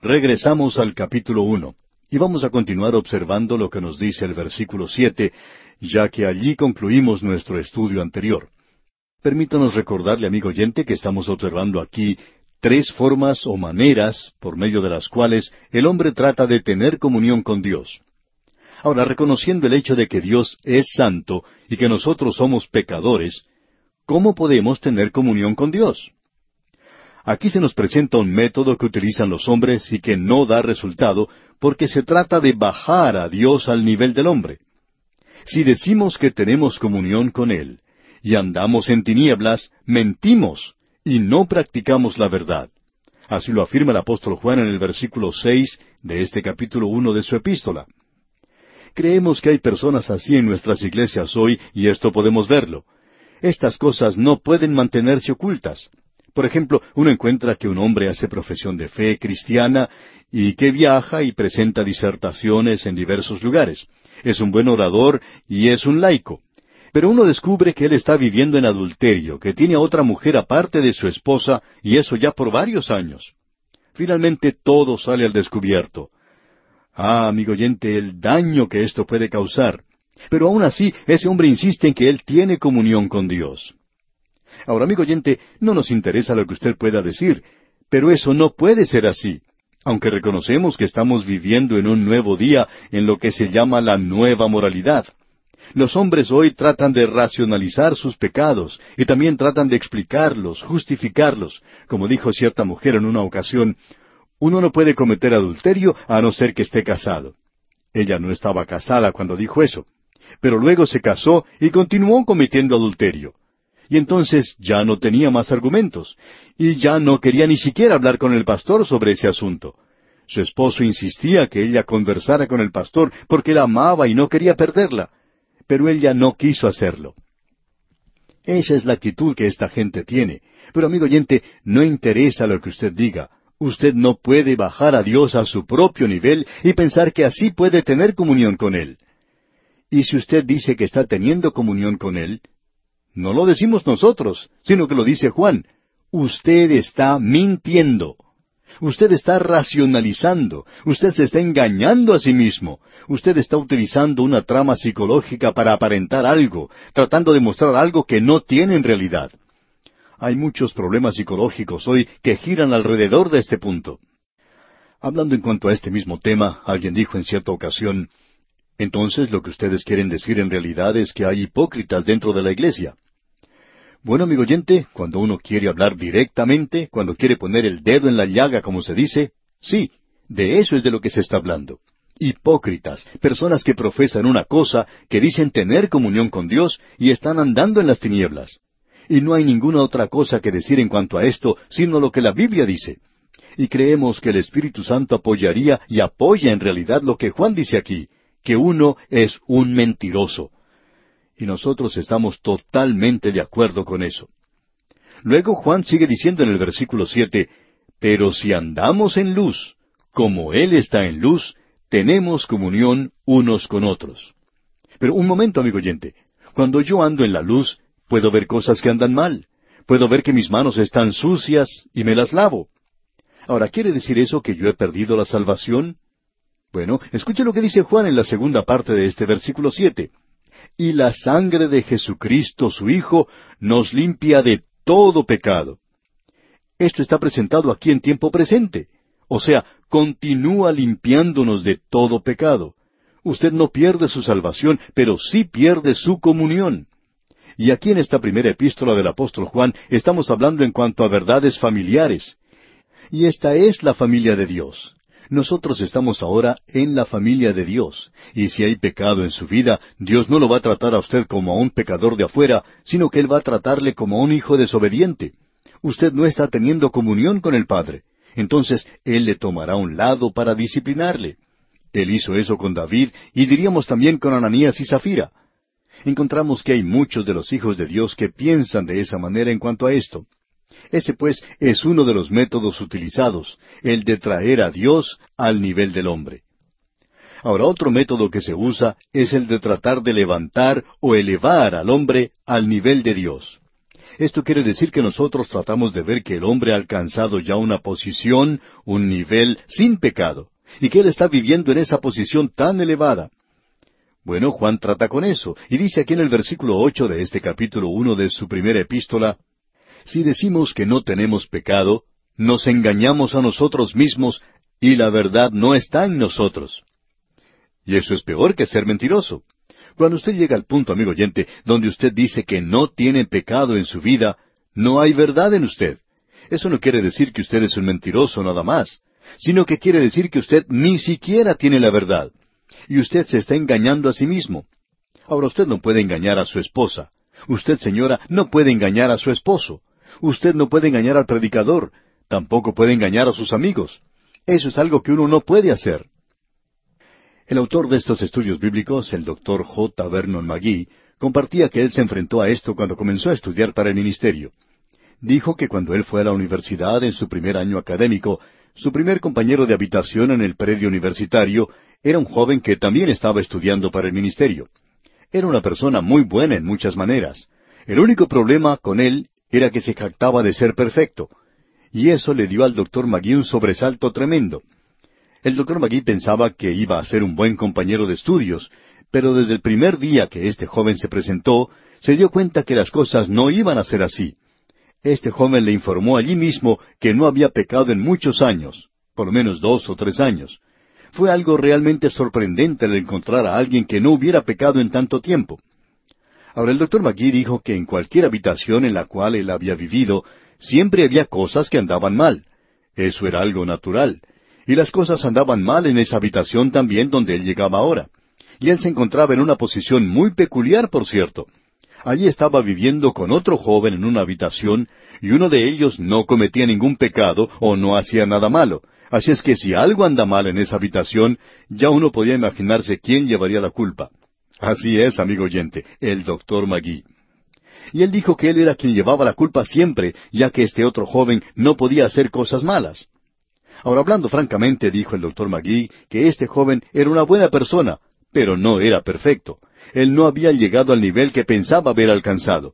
Regresamos al capítulo 1 y vamos a continuar observando lo que nos dice el versículo 7, ya que allí concluimos nuestro estudio anterior. Permítanos recordarle, amigo oyente, que estamos observando aquí tres formas o maneras por medio de las cuales el hombre trata de tener comunión con Dios. Ahora, reconociendo el hecho de que Dios es santo y que nosotros somos pecadores, ¿cómo podemos tener comunión con Dios? Aquí se nos presenta un método que utilizan los hombres y que no da resultado porque se trata de bajar a Dios al nivel del hombre. Si decimos que tenemos comunión con Él y andamos en tinieblas, mentimos y no practicamos la verdad. Así lo afirma el apóstol Juan en el versículo 6 de este capítulo 1 de su epístola. Creemos que hay personas así en nuestras iglesias hoy y esto podemos verlo. Estas cosas no pueden mantenerse ocultas. Por ejemplo, uno encuentra que un hombre hace profesión de fe cristiana y que viaja y presenta disertaciones en diversos lugares. Es un buen orador y es un laico. Pero uno descubre que él está viviendo en adulterio, que tiene a otra mujer aparte de su esposa, y eso ya por varios años. Finalmente todo sale al descubierto. Ah, amigo oyente, el daño que esto puede causar. Pero aún así, ese hombre insiste en que él tiene comunión con Dios. Ahora, amigo oyente, no nos interesa lo que usted pueda decir, pero eso no puede ser así. Aunque reconocemos que estamos viviendo en un nuevo día en lo que se llama la nueva moralidad. Los hombres hoy tratan de racionalizar sus pecados y también tratan de explicarlos, justificarlos. Como dijo cierta mujer en una ocasión, uno no puede cometer adulterio a no ser que esté casado. Ella no estaba casada cuando dijo eso, pero luego se casó y continuó cometiendo adulterio. Y entonces ya no tenía más argumentos, y ya no quería ni siquiera hablar con el pastor sobre ese asunto. Su esposo insistía que ella conversara con el pastor porque la amaba y no quería perderla, pero ella no quiso hacerlo. Esa es la actitud que esta gente tiene. Pero amigo oyente, no interesa lo que usted diga. Usted no puede bajar a Dios a su propio nivel y pensar que así puede tener comunión con Él. Y si usted dice que está teniendo comunión con Él, no lo decimos nosotros, sino que lo dice Juan. Usted está mintiendo. Usted está racionalizando. Usted se está engañando a sí mismo. Usted está utilizando una trama psicológica para aparentar algo, tratando de mostrar algo que no tiene en realidad. Hay muchos problemas psicológicos hoy que giran alrededor de este punto. Hablando en cuanto a este mismo tema, alguien dijo en cierta ocasión, entonces lo que ustedes quieren decir en realidad es que hay hipócritas dentro de la iglesia. Bueno, amigo oyente, cuando uno quiere hablar directamente, cuando quiere poner el dedo en la llaga, como se dice, sí, de eso es de lo que se está hablando. Hipócritas, personas que profesan una cosa, que dicen tener comunión con Dios y están andando en las tinieblas. Y no hay ninguna otra cosa que decir en cuanto a esto, sino lo que la Biblia dice. Y creemos que el Espíritu Santo apoyaría y apoya en realidad lo que Juan dice aquí, que uno es un mentiroso. Y nosotros estamos totalmente de acuerdo con eso. Luego Juan sigue diciendo en el versículo 7, pero si andamos en luz, como Él está en luz, tenemos comunión unos con otros. Pero un momento, amigo oyente, cuando yo ando en la luz, puedo ver cosas que andan mal. Puedo ver que mis manos están sucias y me las lavo. Ahora, ¿quiere decir eso que yo he perdido la salvación? Bueno, escuche lo que dice Juan en la segunda parte de este versículo 7. Y la sangre de Jesucristo, su Hijo, nos limpia de todo pecado. Esto está presentado aquí en tiempo presente. O sea, continúa limpiándonos de todo pecado. Usted no pierde su salvación, pero sí pierde su comunión. Y aquí en esta primera epístola del apóstol Juan estamos hablando en cuanto a verdades familiares. Y esta es la familia de Dios. Nosotros estamos ahora en la familia de Dios, y si hay pecado en su vida, Dios no lo va a tratar a usted como a un pecador de afuera, sino que Él va a tratarle como a un hijo desobediente. Usted no está teniendo comunión con el Padre. Entonces Él le tomará un lado para disciplinarle. Él hizo eso con David, y diríamos también con Ananías y Zafira. Encontramos que hay muchos de los hijos de Dios que piensan de esa manera en cuanto a esto. Ese, pues, es uno de los métodos utilizados, el de traer a Dios al nivel del hombre. Ahora, otro método que se usa es el de tratar de levantar o elevar al hombre al nivel de Dios. Esto quiere decir que nosotros tratamos de ver que el hombre ha alcanzado ya una posición, un nivel sin pecado, y que él está viviendo en esa posición tan elevada. Bueno, Juan trata con eso, y dice aquí en el versículo 8 de este capítulo 1 de su primera epístola: si decimos que no tenemos pecado, nos engañamos a nosotros mismos, y la verdad no está en nosotros. Y eso es peor que ser mentiroso. Cuando usted llega al punto, amigo oyente, donde usted dice que no tiene pecado en su vida, no hay verdad en usted. Eso no quiere decir que usted es un mentiroso nada más, sino que quiere decir que usted ni siquiera tiene la verdad. Y usted se está engañando a sí mismo. Ahora, usted no puede engañar a su esposa. Usted, señora, no puede engañar a su esposo. Usted no puede engañar al predicador. Tampoco puede engañar a sus amigos. Eso es algo que uno no puede hacer. El autor de estos estudios bíblicos, el Dr. J. Vernon McGee, compartía que él se enfrentó a esto cuando comenzó a estudiar para el ministerio. Dijo que cuando él fue a la universidad en su primer año académico, su primer compañero de habitación en el predio universitario era un joven que también estaba estudiando para el ministerio. Era una persona muy buena en muchas maneras. El único problema con él era que se jactaba de ser perfecto. Y eso le dio al Dr. McGee un sobresalto tremendo. El Dr. McGee pensaba que iba a ser un buen compañero de estudios, pero desde el primer día que este joven se presentó, se dio cuenta que las cosas no iban a ser así. Este joven le informó allí mismo que no había pecado en muchos años, por lo menos 2 o 3 años. Fue algo realmente sorprendente el encontrar a alguien que no hubiera pecado en tanto tiempo. Ahora, el Dr. McGee dijo que en cualquier habitación en la cual él había vivido, siempre había cosas que andaban mal. Eso era algo natural. Y las cosas andaban mal en esa habitación también donde él llegaba ahora. Y él se encontraba en una posición muy peculiar, por cierto. Allí estaba viviendo con otro joven en una habitación, y uno de ellos no cometía ningún pecado o no hacía nada malo. Así es que si algo anda mal en esa habitación, ya uno podía imaginarse quién llevaría la culpa. Así es, amigo oyente, el Dr. McGee. Y él dijo que él era quien llevaba la culpa siempre, ya que este otro joven no podía hacer cosas malas. Ahora, hablando francamente, dijo el Dr. McGee, que este joven era una buena persona, pero no era perfecto. Él no había llegado al nivel que pensaba haber alcanzado.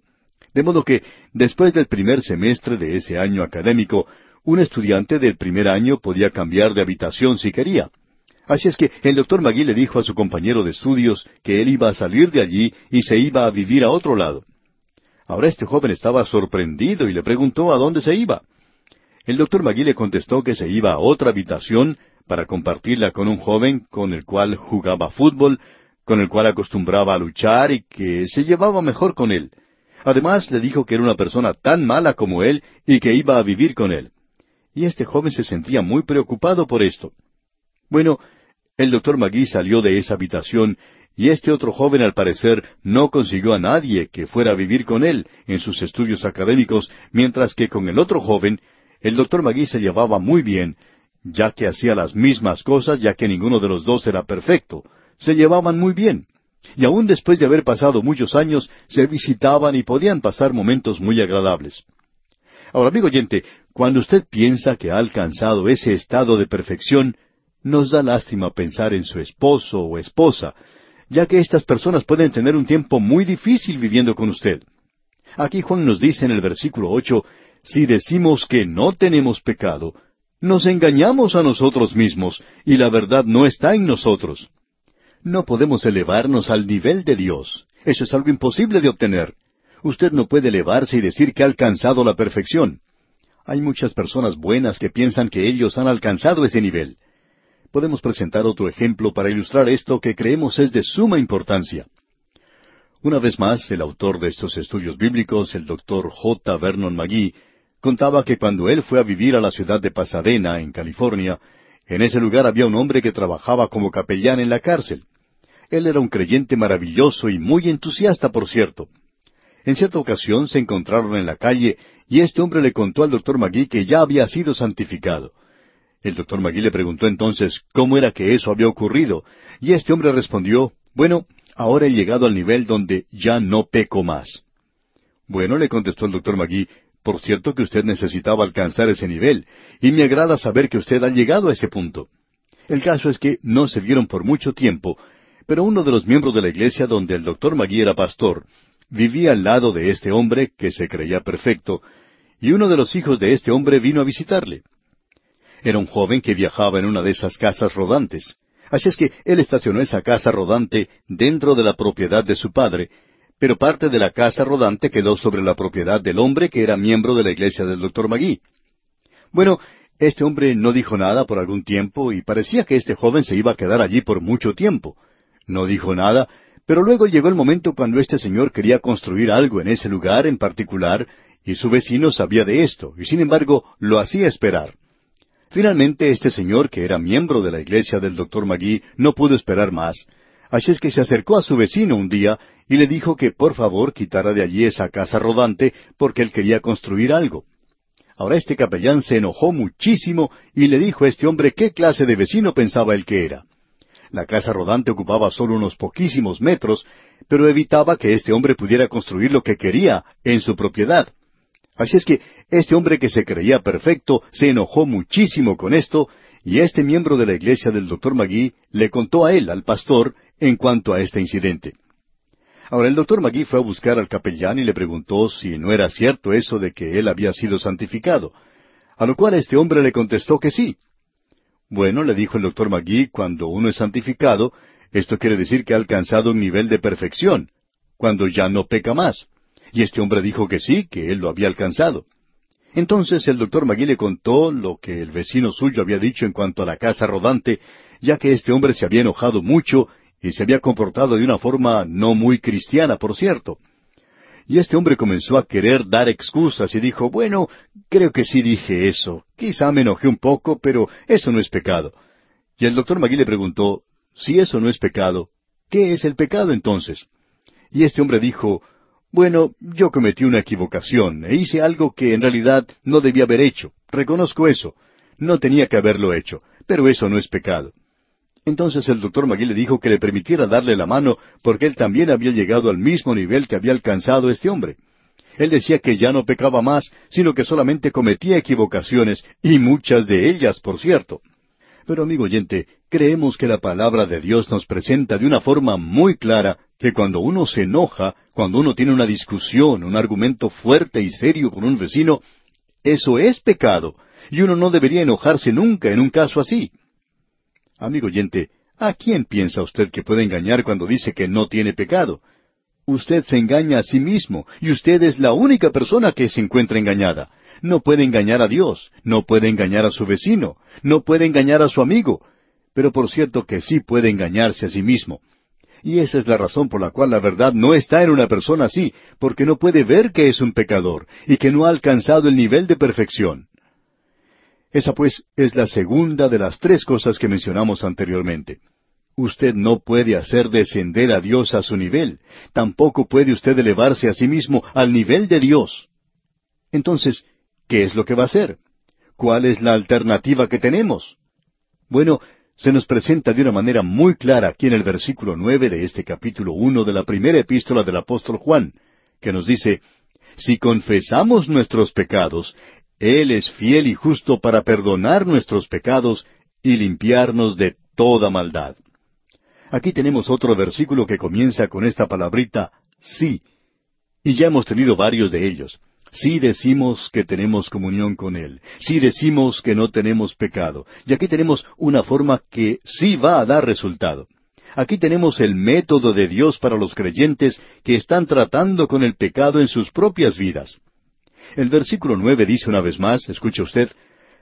De modo que, después del primer semestre de ese año académico, un estudiante del primer año podía cambiar de habitación si quería. Así es que el Dr. McGee le dijo a su compañero de estudios que él iba a salir de allí y se iba a vivir a otro lado. Ahora este joven estaba sorprendido y le preguntó a dónde se iba. El Dr. McGee le contestó que se iba a otra habitación para compartirla con un joven con el cual jugaba fútbol, con el cual acostumbraba a luchar y que se llevaba mejor con él. Además le dijo que era una persona tan mala como él y que iba a vivir con él. Y este joven se sentía muy preocupado por esto. Bueno, el Dr. McGee salió de esa habitación y este otro joven al parecer no consiguió a nadie que fuera a vivir con él en sus estudios académicos, mientras que con el otro joven el Dr. McGee se llevaba muy bien, ya que hacía las mismas cosas, ya que ninguno de los dos era perfecto. Se llevaban muy bien. Y aún después de haber pasado muchos años, se visitaban y podían pasar momentos muy agradables. Ahora, amigo oyente, cuando usted piensa que ha alcanzado ese estado de perfección, nos da lástima pensar en su esposo o esposa, ya que estas personas pueden tener un tiempo muy difícil viviendo con usted. Aquí Juan nos dice en el versículo 8, si decimos que no tenemos pecado, nos engañamos a nosotros mismos, y la verdad no está en nosotros. No podemos elevarnos al nivel de Dios. Eso es algo imposible de obtener. Usted no puede elevarse y decir que ha alcanzado la perfección. Hay muchas personas buenas que piensan que ellos han alcanzado ese nivel. Podemos presentar otro ejemplo para ilustrar esto que creemos es de suma importancia. Una vez más, el autor de estos estudios bíblicos, el Dr. J. Vernon McGee, contaba que cuando él fue a vivir a la ciudad de Pasadena, en California, en ese lugar había un hombre que trabajaba como capellán en la cárcel. Él era un creyente maravilloso y muy entusiasta, por cierto. En cierta ocasión se encontraron en la calle y este hombre le contó al Dr. McGee que ya había sido santificado. El Dr. McGee le preguntó entonces cómo era que eso había ocurrido, y este hombre respondió, bueno, ahora he llegado al nivel donde ya no peco más. Bueno, le contestó el Dr. McGee, por cierto que usted necesitaba alcanzar ese nivel, y me agrada saber que usted ha llegado a ese punto. El caso es que no se vieron por mucho tiempo, pero uno de los miembros de la iglesia donde el Dr. McGee era pastor, vivía al lado de este hombre que se creía perfecto, y uno de los hijos de este hombre vino a visitarle. Era un joven que viajaba en una de esas casas rodantes. Así es que él estacionó esa casa rodante dentro de la propiedad de su padre, pero parte de la casa rodante quedó sobre la propiedad del hombre que era miembro de la iglesia del Dr. Magee. Bueno, este hombre no dijo nada por algún tiempo y parecía que este joven se iba a quedar allí por mucho tiempo. No dijo nada, pero luego llegó el momento cuando este señor quería construir algo en ese lugar en particular, y su vecino sabía de esto, y sin embargo lo hacía esperar. Finalmente este señor, que era miembro de la iglesia del Dr. Magee, no pudo esperar más. Así es que se acercó a su vecino un día y le dijo que por favor quitara de allí esa casa rodante porque él quería construir algo. Ahora este capellán se enojó muchísimo y le dijo a este hombre qué clase de vecino pensaba él que era. La casa rodante ocupaba solo unos poquísimos metros, pero evitaba que este hombre pudiera construir lo que quería en su propiedad. Así es que este hombre que se creía perfecto se enojó muchísimo con esto, y este miembro de la iglesia del Dr. Magee le contó a él, al pastor, en cuanto a este incidente. Ahora el Dr. Magee fue a buscar al capellán y le preguntó si no era cierto eso de que él había sido santificado, a lo cual este hombre le contestó que sí. Bueno, le dijo el Dr. Magee, cuando uno es santificado, esto quiere decir que ha alcanzado un nivel de perfección, cuando ya no peca más. Y este hombre dijo que sí, que él lo había alcanzado. Entonces el Dr. Magee le contó lo que el vecino suyo había dicho en cuanto a la casa rodante, ya que este hombre se había enojado mucho y se había comportado de una forma no muy cristiana, por cierto. Y este hombre comenzó a querer dar excusas y dijo, bueno, creo que sí dije eso. Quizá me enojé un poco, pero eso no es pecado. Y el Dr. Magee le preguntó, si eso no es pecado, ¿qué es el pecado entonces? Y este hombre dijo, bueno, yo cometí una equivocación e hice algo que en realidad no debía haber hecho. Reconozco eso. No tenía que haberlo hecho, pero eso no es pecado. Entonces el Dr. Magee le dijo que le permitiera darle la mano porque él también había llegado al mismo nivel que había alcanzado este hombre. Él decía que ya no pecaba más, sino que solamente cometía equivocaciones, y muchas de ellas, por cierto. Pero, amigo oyente, creemos que la palabra de Dios nos presenta de una forma muy clara que cuando uno se enoja, cuando uno tiene una discusión, un argumento fuerte y serio con un vecino, eso es pecado, y uno no debería enojarse nunca en un caso así. Amigo oyente, ¿a quién piensa usted que puede engañar cuando dice que no tiene pecado? Usted se engaña a sí mismo, y usted es la única persona que se encuentra engañada. No puede engañar a Dios, no puede engañar a su vecino, no puede engañar a su amigo, pero por cierto que sí puede engañarse a sí mismo. Y esa es la razón por la cual la verdad no está en una persona así, porque no puede ver que es un pecador, y que no ha alcanzado el nivel de perfección. Esa pues es la segunda de las tres cosas que mencionamos anteriormente. Usted no puede hacer descender a Dios a su nivel, tampoco puede usted elevarse a sí mismo al nivel de Dios. Entonces, ¿qué es lo que va a hacer? ¿Cuál es la alternativa que tenemos? Bueno, se nos presenta de una manera muy clara aquí en el versículo 9 de este capítulo 1 de la primera epístola del apóstol Juan, que nos dice, si confesamos nuestros pecados, Él es fiel y justo para perdonar nuestros pecados y limpiarnos de toda maldad. Aquí tenemos otro versículo que comienza con esta palabrita, sí, y ya hemos tenido varios de ellos. Sí decimos que tenemos comunión con Él. Sí decimos que no tenemos pecado. Y aquí tenemos una forma que sí va a dar resultado. Aquí tenemos el método de Dios para los creyentes que están tratando con el pecado en sus propias vidas. El versículo 9 dice una vez más, escuche usted,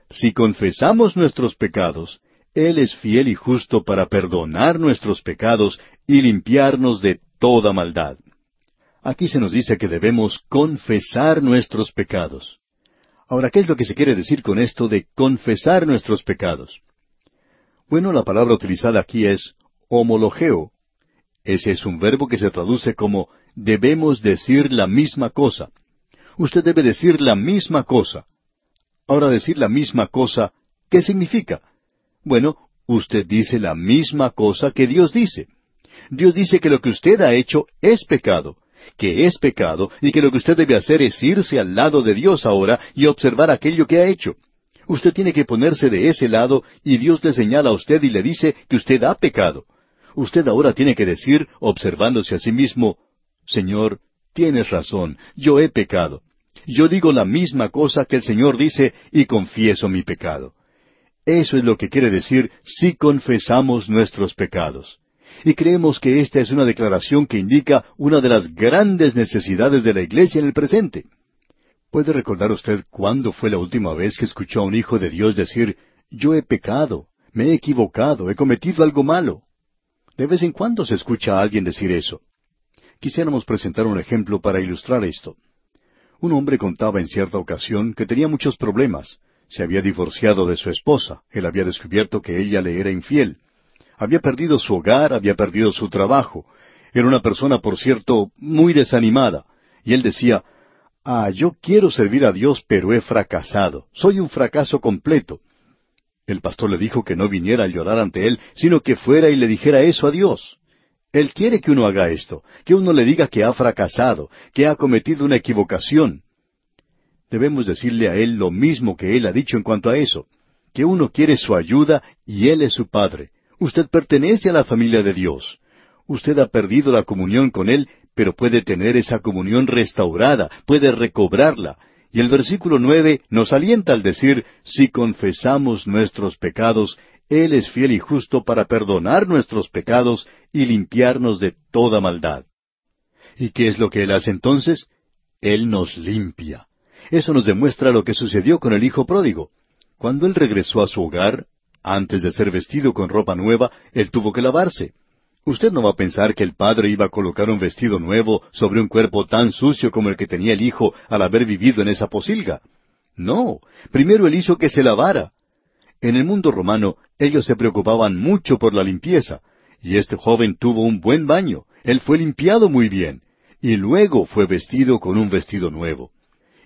si confesamos nuestros pecados, Él es fiel y justo para perdonar nuestros pecados y limpiarnos de toda maldad. Aquí se nos dice que debemos confesar nuestros pecados. Ahora, ¿qué es lo que se quiere decir con esto de confesar nuestros pecados? Bueno, la palabra utilizada aquí es homologeo. Ese es un verbo que se traduce como debemos decir la misma cosa. Usted debe decir la misma cosa. Ahora, decir la misma cosa, ¿qué significa? Bueno, usted dice la misma cosa que Dios dice. Dios dice que lo que usted ha hecho es pecado, que es pecado y que lo que usted debe hacer es irse al lado de Dios ahora y observar aquello que ha hecho. Usted tiene que ponerse de ese lado y Dios le señala a usted y le dice que usted ha pecado. Usted ahora tiene que decir, observándose a sí mismo, Señor, tienes razón, yo he pecado. Yo digo la misma cosa que el Señor dice y confieso mi pecado. Eso es lo que quiere decir si confesamos nuestros pecados. Y creemos que esta es una declaración que indica una de las grandes necesidades de la iglesia en el presente. ¿Puede recordar usted cuándo fue la última vez que escuchó a un hijo de Dios decir, yo he pecado, me he equivocado, he cometido algo malo? De vez en cuando se escucha a alguien decir eso. Quisiéramos presentar un ejemplo para ilustrar esto. Un hombre contaba en cierta ocasión que tenía muchos problemas. Se había divorciado de su esposa. Él había descubierto que ella le era infiel. Había perdido su hogar, había perdido su trabajo. Era una persona, por cierto, muy desanimada. Y él decía, yo quiero servir a Dios, pero he fracasado. Soy un fracaso completo. El pastor le dijo que no viniera a llorar ante él, sino que fuera y le dijera eso a Dios. Él quiere que uno haga esto, que uno le diga que ha fracasado, que ha cometido una equivocación. Debemos decirle a Él lo mismo que Él ha dicho en cuanto a eso, que uno quiere su ayuda y Él es su Padre. Usted pertenece a la familia de Dios. Usted ha perdido la comunión con Él, pero puede tener esa comunión restaurada, puede recobrarla. Y el versículo 9 nos alienta al decir, si confesamos nuestros pecados, Él es fiel y justo para perdonar nuestros pecados y limpiarnos de toda maldad. ¿Y qué es lo que Él hace entonces? Él nos limpia. Eso nos demuestra lo que sucedió con el hijo pródigo. Cuando él regresó a su hogar, antes de ser vestido con ropa nueva, él tuvo que lavarse. Usted no va a pensar que el padre iba a colocar un vestido nuevo sobre un cuerpo tan sucio como el que tenía el hijo al haber vivido en esa pocilga. No, primero él hizo que se lavara. En el mundo romano, ellos se preocupaban mucho por la limpieza, y este joven tuvo un buen baño, él fue limpiado muy bien, y luego fue vestido con un vestido nuevo.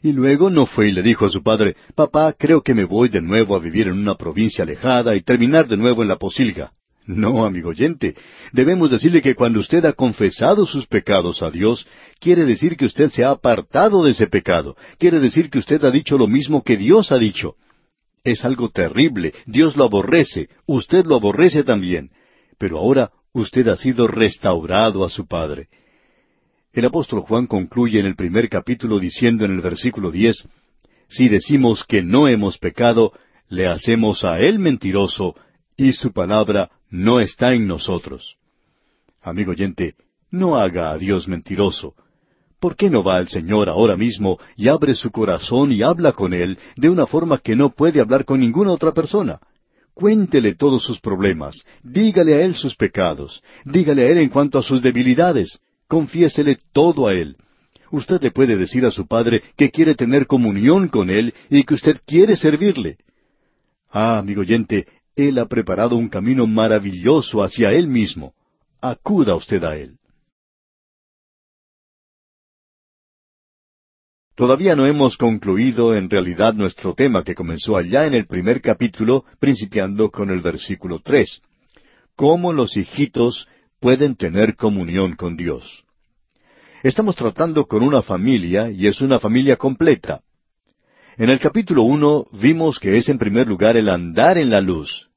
Y luego no fue y le dijo a su padre, papá, creo que me voy de nuevo a vivir en una provincia alejada y terminar de nuevo en la pocilga. No, amigo oyente, debemos decirle que cuando usted ha confesado sus pecados a Dios, quiere decir que usted se ha apartado de ese pecado, quiere decir que usted ha dicho lo mismo que Dios ha dicho. Es algo terrible, Dios lo aborrece, usted lo aborrece también, pero ahora usted ha sido restaurado a su Padre. El apóstol Juan concluye en el primer capítulo diciendo en el versículo 10, si decimos que no hemos pecado, le hacemos a Él mentiroso, y su palabra no está en nosotros. Amigo oyente, no haga a Dios mentiroso. ¿Por qué no va al Señor ahora mismo y abre su corazón y habla con Él de una forma que no puede hablar con ninguna otra persona? Cuéntele todos sus problemas, dígale a Él sus pecados, dígale a Él en cuanto a sus debilidades, confiésele todo a Él. Usted le puede decir a su Padre que quiere tener comunión con Él y que usted quiere servirle. Amigo oyente, Él ha preparado un camino maravilloso hacia Él mismo. Acuda usted a Él. Todavía no hemos concluido en realidad nuestro tema que comenzó allá en el primer capítulo, principiando con el versículo 3. ¿Cómo los hijitos pueden tener comunión con Dios? Estamos tratando con una familia, y es una familia completa. En el capítulo 1 vimos que es en primer lugar el andar en la luz.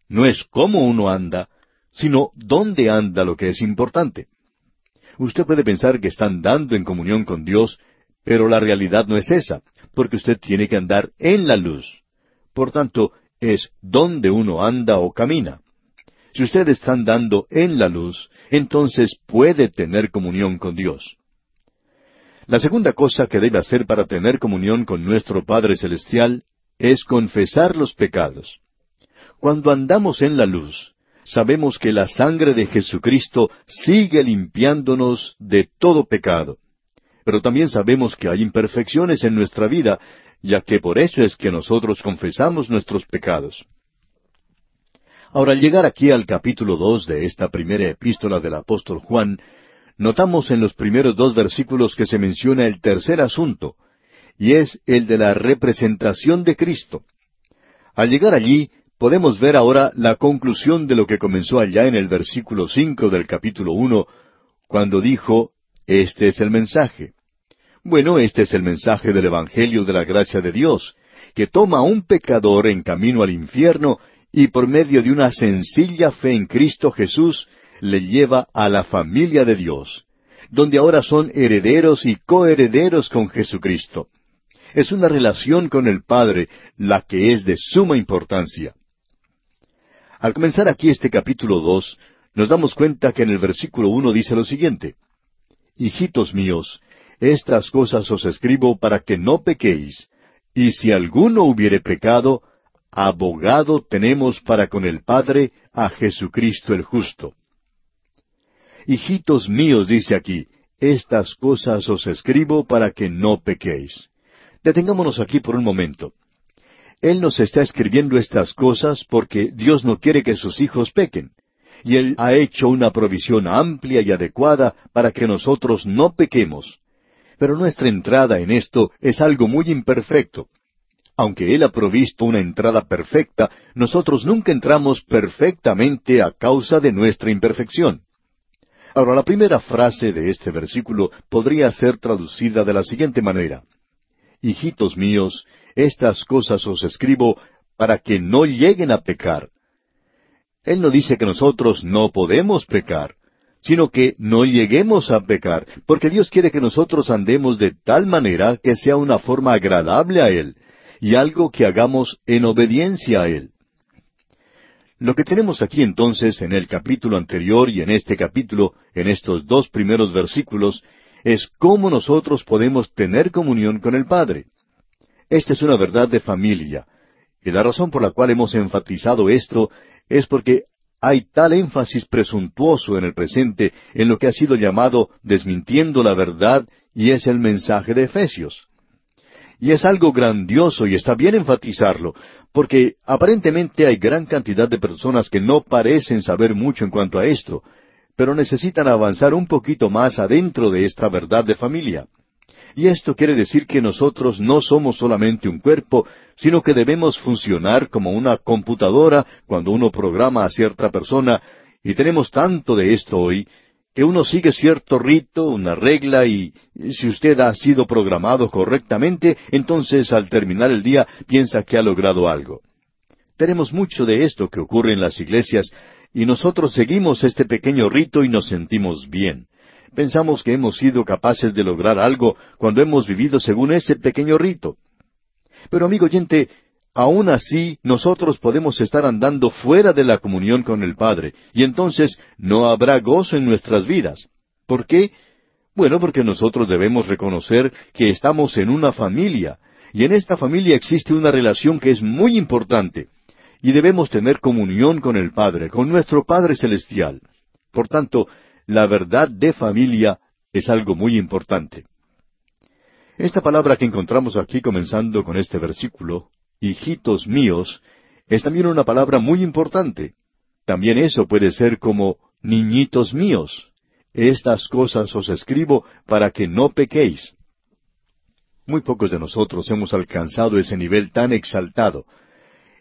No es cómo uno anda, sino dónde anda lo que es importante. Usted puede pensar que está andando en comunión con Dios, pero la realidad no es esa, porque usted tiene que andar en la luz. Por tanto, es dónde uno anda o camina. Si usted está andando en la luz, entonces puede tener comunión con Dios. La segunda cosa que debe hacer para tener comunión con nuestro Padre Celestial es confesar los pecados. Cuando andamos en la luz, sabemos que la sangre de Jesucristo sigue limpiándonos de todo pecado. Pero también sabemos que hay imperfecciones en nuestra vida, ya que por eso es que nosotros confesamos nuestros pecados. Ahora, al llegar aquí al capítulo 2 de esta primera epístola del apóstol Juan, notamos en los primeros 2 versículos que se menciona el tercer asunto, y es el de la representación de Cristo. Al llegar allí, podemos ver ahora la conclusión de lo que comenzó allá en el versículo 5 del capítulo 1, cuando dijo, este es el mensaje. Bueno, este es el mensaje del Evangelio de la gracia de Dios, que toma a un pecador en camino al infierno y por medio de una sencilla fe en Cristo Jesús, le lleva a la familia de Dios. donde ahora son herederos y coherederos con Jesucristo. Es una relación con el Padre la que es de suma importancia. Al comenzar aquí este capítulo 2, nos damos cuenta que en el versículo 1 dice lo siguiente: Hijitos míos, estas cosas os escribo para que no pequéis, y si alguno hubiere pecado, abogado tenemos para con el Padre, a Jesucristo el justo. Hijitos míos, dice aquí, estas cosas os escribo para que no pequéis. Detengámonos aquí por un momento. Él nos está escribiendo estas cosas porque Dios no quiere que sus hijos pequen. Y Él ha hecho una provisión amplia y adecuada para que nosotros no pequemos. Pero nuestra entrada en esto es algo muy imperfecto. Aunque Él ha provisto una entrada perfecta, nosotros nunca entramos perfectamente a causa de nuestra imperfección. Ahora, la primera frase de este versículo podría ser traducida de la siguiente manera: Hijitos míos, estas cosas os escribo para que no lleguen a pecar. Él no dice que nosotros no podemos pecar, sino que no lleguemos a pecar, porque Dios quiere que nosotros andemos de tal manera que sea una forma agradable a Él, y algo que hagamos en obediencia a Él. Lo que tenemos aquí entonces en el capítulo anterior y en este capítulo, en estos dos primeros versículos, es cómo nosotros podemos tener comunión con el Padre. Esta es una verdad de familia, y la razón por la cual hemos enfatizado esto es porque hay tal énfasis presuntuoso en el presente en lo que ha sido llamado desmintiendo la verdad, y es el mensaje de Efesios. Y es algo grandioso y está bien enfatizarlo, porque aparentemente hay gran cantidad de personas que no parecen saber mucho en cuanto a esto, pero necesitan avanzar un poquito más adentro de esta verdad de familia. Y esto quiere decir que nosotros no somos solamente un cuerpo, sino que debemos funcionar como una computadora cuando uno programa a cierta persona, y tenemos tanto de esto hoy, que uno sigue cierto rito, una regla, y si usted ha sido programado correctamente, entonces al terminar el día piensa que ha logrado algo. Tenemos mucho de esto que ocurre en las iglesias, y nosotros seguimos este pequeño rito y nos sentimos bien. Pensamos que hemos sido capaces de lograr algo cuando hemos vivido según ese pequeño rito. Pero amigo oyente, aún así nosotros podemos estar andando fuera de la comunión con el Padre, y entonces no habrá gozo en nuestras vidas. ¿Por qué? Bueno, porque nosotros debemos reconocer que estamos en una familia, y en esta familia existe una relación que es muy importante, y debemos tener comunión con el Padre, con nuestro Padre Celestial. Por tanto, la verdad de familia es algo muy importante. Esta palabra que encontramos aquí comenzando con este versículo, hijitos míos, es también una palabra muy importante. También eso puede ser como niñitos míos. Estas cosas os escribo para que no pequéis. Muy pocos de nosotros hemos alcanzado ese nivel tan exaltado.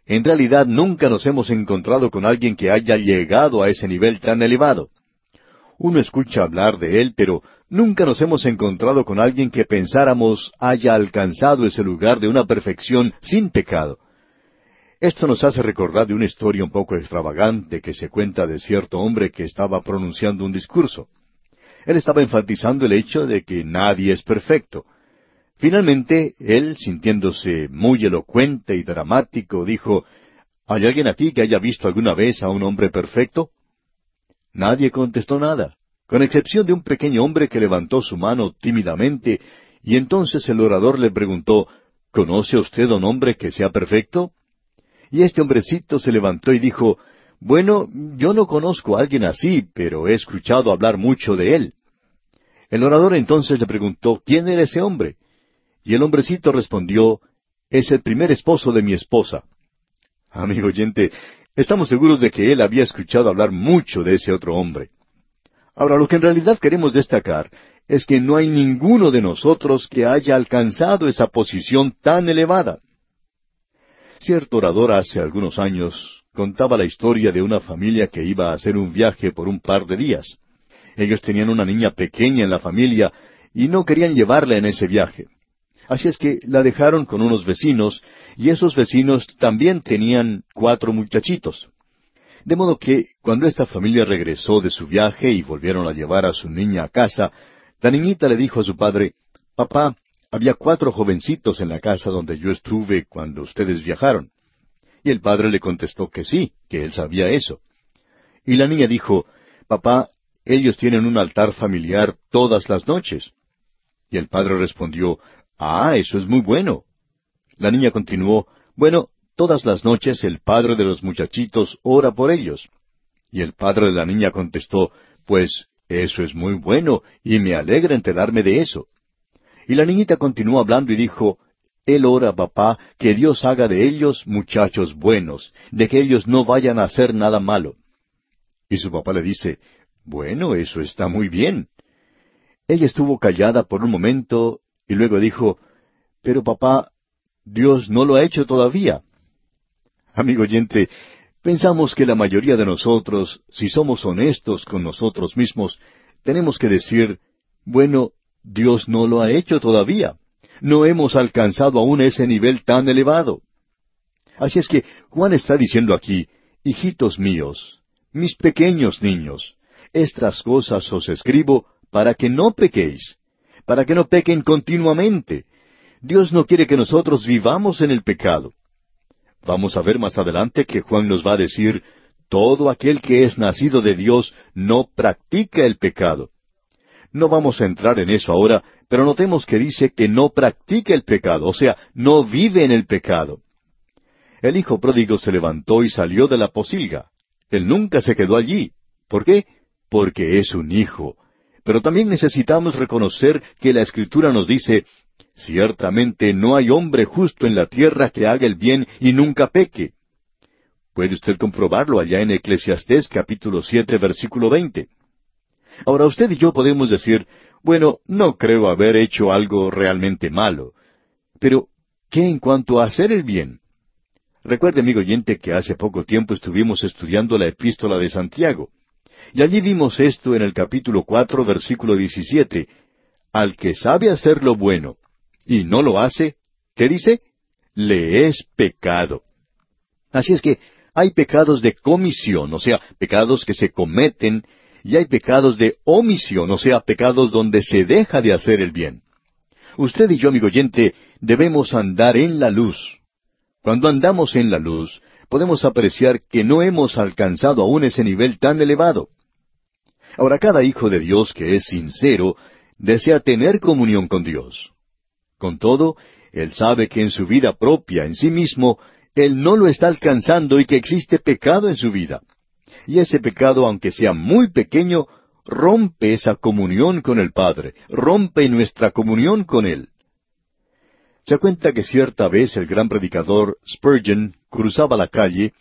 En realidad nunca nos hemos encontrado con alguien que haya llegado a ese nivel tan elevado. Uno escucha hablar de él, pero nunca nos hemos encontrado con alguien que pensáramos haya alcanzado ese lugar de una perfección sin pecado. Esto nos hace recordar de una historia un poco extravagante que se cuenta de cierto hombre que estaba pronunciando un discurso. Él estaba enfatizando el hecho de que nadie es perfecto. Finalmente, él, sintiéndose muy elocuente y dramático, dijo: ¿Hay alguien aquí que haya visto alguna vez a un hombre perfecto? Nadie contestó nada, con excepción de un pequeño hombre que levantó su mano tímidamente, y entonces el orador le preguntó: ¿Conoce usted a un hombre que sea perfecto? Y este hombrecito se levantó y dijo: Bueno, yo no conozco a alguien así, pero he escuchado hablar mucho de él. El orador entonces le preguntó: ¿Quién era ese hombre? Y el hombrecito respondió: Es el primer esposo de mi esposa. Amigo oyente, estamos seguros de que él había escuchado hablar mucho de ese otro hombre. Ahora, lo que en realidad queremos destacar es que no hay ninguno de nosotros que haya alcanzado esa posición tan elevada. Cierto orador hace algunos años contaba la historia de una familia que iba a hacer un viaje por un par de días. Ellos tenían una niña pequeña en la familia y no querían llevarla en ese viaje. Así es que la dejaron con unos vecinos, y esos vecinos también tenían 4 muchachitos. De modo que, cuando esta familia regresó de su viaje y volvieron a llevar a su niña a casa, La niñita le dijo a su padre, «Papá, había 4 jovencitos en la casa donde yo estuve cuando ustedes viajaron». Y el padre le contestó que sí, que él sabía eso. Y la niña dijo, «Papá, ellos tienen un altar familiar todas las noches». Y el padre respondió, «Ah, eso es muy bueno». La niña continuó, «Bueno, todas las noches el padre de los muchachitos ora por ellos». Y el padre de la niña contestó, «Pues eso es muy bueno, y me alegra enterarme de eso». Y la niñita continuó hablando y dijo, «Él ora, papá, que Dios haga de ellos muchachos buenos, de que ellos no vayan a hacer nada malo». Y su papá le dice, «Bueno, eso está muy bien». Ella estuvo callada por un momento, y luego dijo, «Pero papá, Dios no lo ha hecho todavía». Amigo oyente, pensamos que la mayoría de nosotros, si somos honestos con nosotros mismos, tenemos que decir, «Bueno, Dios no lo ha hecho todavía. No hemos alcanzado aún ese nivel tan elevado». Así es que Juan está diciendo aquí, «Hijitos míos, mis pequeños niños, estas cosas os escribo para que no pequéis, para que no pequen continuamente». Dios no quiere que nosotros vivamos en el pecado. Vamos a ver más adelante que Juan nos va a decir, todo aquel que es nacido de Dios no practica el pecado. No vamos a entrar en eso ahora, pero notemos que dice que no practica el pecado, o sea, no vive en el pecado. El hijo pródigo se levantó y salió de la posilga. Él nunca se quedó allí. ¿Por qué? Porque es un hijo. Pero también necesitamos reconocer que la Escritura nos dice, «Ciertamente no hay hombre justo en la tierra que haga el bien y nunca peque». Puede usted comprobarlo allá en Eclesiastés capítulo 7, versículo 20. Ahora usted y yo podemos decir, «Bueno, no creo haber hecho algo realmente malo». Pero, ¿qué en cuanto a hacer el bien? Recuerde, amigo oyente, que hace poco tiempo estuvimos estudiando la epístola de Santiago. Y allí vimos esto en el capítulo 4, versículo 17. «Al que sabe hacer lo bueno y no lo hace», ¿qué dice? «Le es pecado». Así es que hay pecados de comisión, o sea, pecados que se cometen, y hay pecados de omisión, o sea, pecados donde se deja de hacer el bien. Usted y yo, amigo oyente, debemos andar en la luz. Cuando andamos en la luz, podemos apreciar que no hemos alcanzado aún ese nivel tan elevado. Ahora, cada hijo de Dios que es sincero, desea tener comunión con Dios. Con todo, él sabe que en su vida propia, en sí mismo, él no lo está alcanzando y que existe pecado en su vida. Y ese pecado, aunque sea muy pequeño, rompe esa comunión con el Padre, rompe nuestra comunión con Él. Se cuenta que cierta vez el gran predicador Spurgeon cruzaba la calle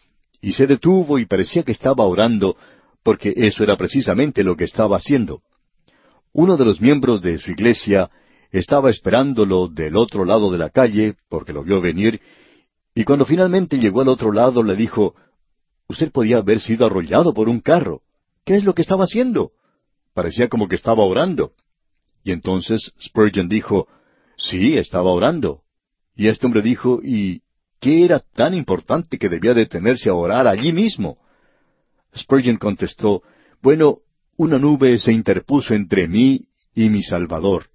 y se detuvo y parecía que estaba orando, porque eso era precisamente lo que estaba haciendo. Uno de los miembros de su iglesia estaba esperándolo del otro lado de la calle, porque lo vio venir, y cuando finalmente llegó al otro lado le dijo, «Usted podía haber sido arrollado por un carro. ¿Qué es lo que estaba haciendo?» Parecía como que estaba orando. Y entonces Spurgeon dijo, «Sí, estaba orando». Y este hombre dijo, «¿Y qué era tan importante que debía detenerse a orar allí mismo?» Spurgeon contestó, «Bueno, una nube se interpuso entre mí y mi Salvador,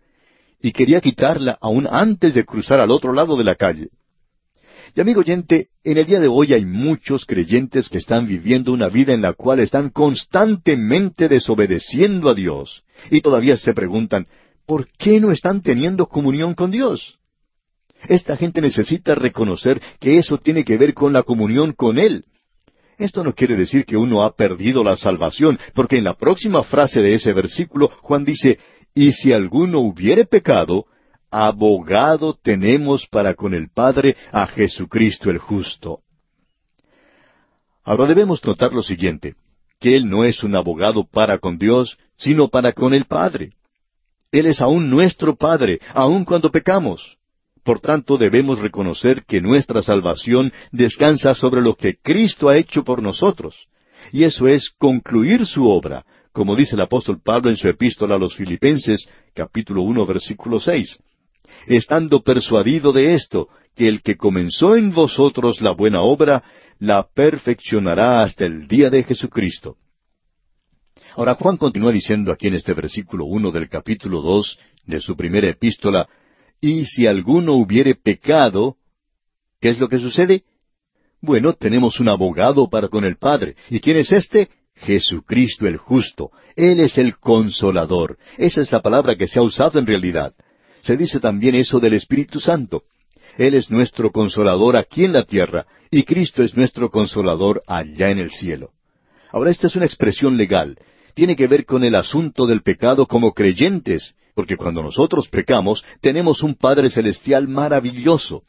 y quería quitarla aún antes de cruzar al otro lado de la calle». Y amigo oyente, en el día de hoy hay muchos creyentes que están viviendo una vida en la cual están constantemente desobedeciendo a Dios. Y todavía se preguntan, ¿por qué no están teniendo comunión con Dios? Esta gente necesita reconocer que eso tiene que ver con la comunión con Él. Esto no quiere decir que uno ha perdido la salvación, porque en la próxima frase de ese versículo, Juan dice, «Y si alguno hubiere pecado, abogado tenemos para con el Padre a Jesucristo el justo». Ahora debemos notar lo siguiente, que Él no es un abogado para con Dios, sino para con el Padre. Él es aún nuestro Padre, aun cuando pecamos. Por tanto, debemos reconocer que nuestra salvación descansa sobre lo que Cristo ha hecho por nosotros. Y eso es concluir su obra, como dice el apóstol Pablo en su epístola a los Filipenses, capítulo 1, versículo 6. «Estando persuadido de esto, que el que comenzó en vosotros la buena obra, la perfeccionará hasta el día de Jesucristo». Ahora Juan continúa diciendo aquí en este versículo 1 del capítulo 2 de su primera epístola, y si alguno hubiere pecado, ¿qué es lo que sucede? Bueno, tenemos un abogado para con el Padre. ¿Y quién es éste? Jesucristo el justo. Él es el consolador. Esa es la palabra que se ha usado en realidad. Se dice también eso del Espíritu Santo. Él es nuestro consolador aquí en la tierra, y Cristo es nuestro consolador allá en el cielo. Ahora, esta es una expresión legal. Tiene que ver con el asunto del pecado como creyentes, porque cuando nosotros pecamos, tenemos un Padre Celestial maravilloso.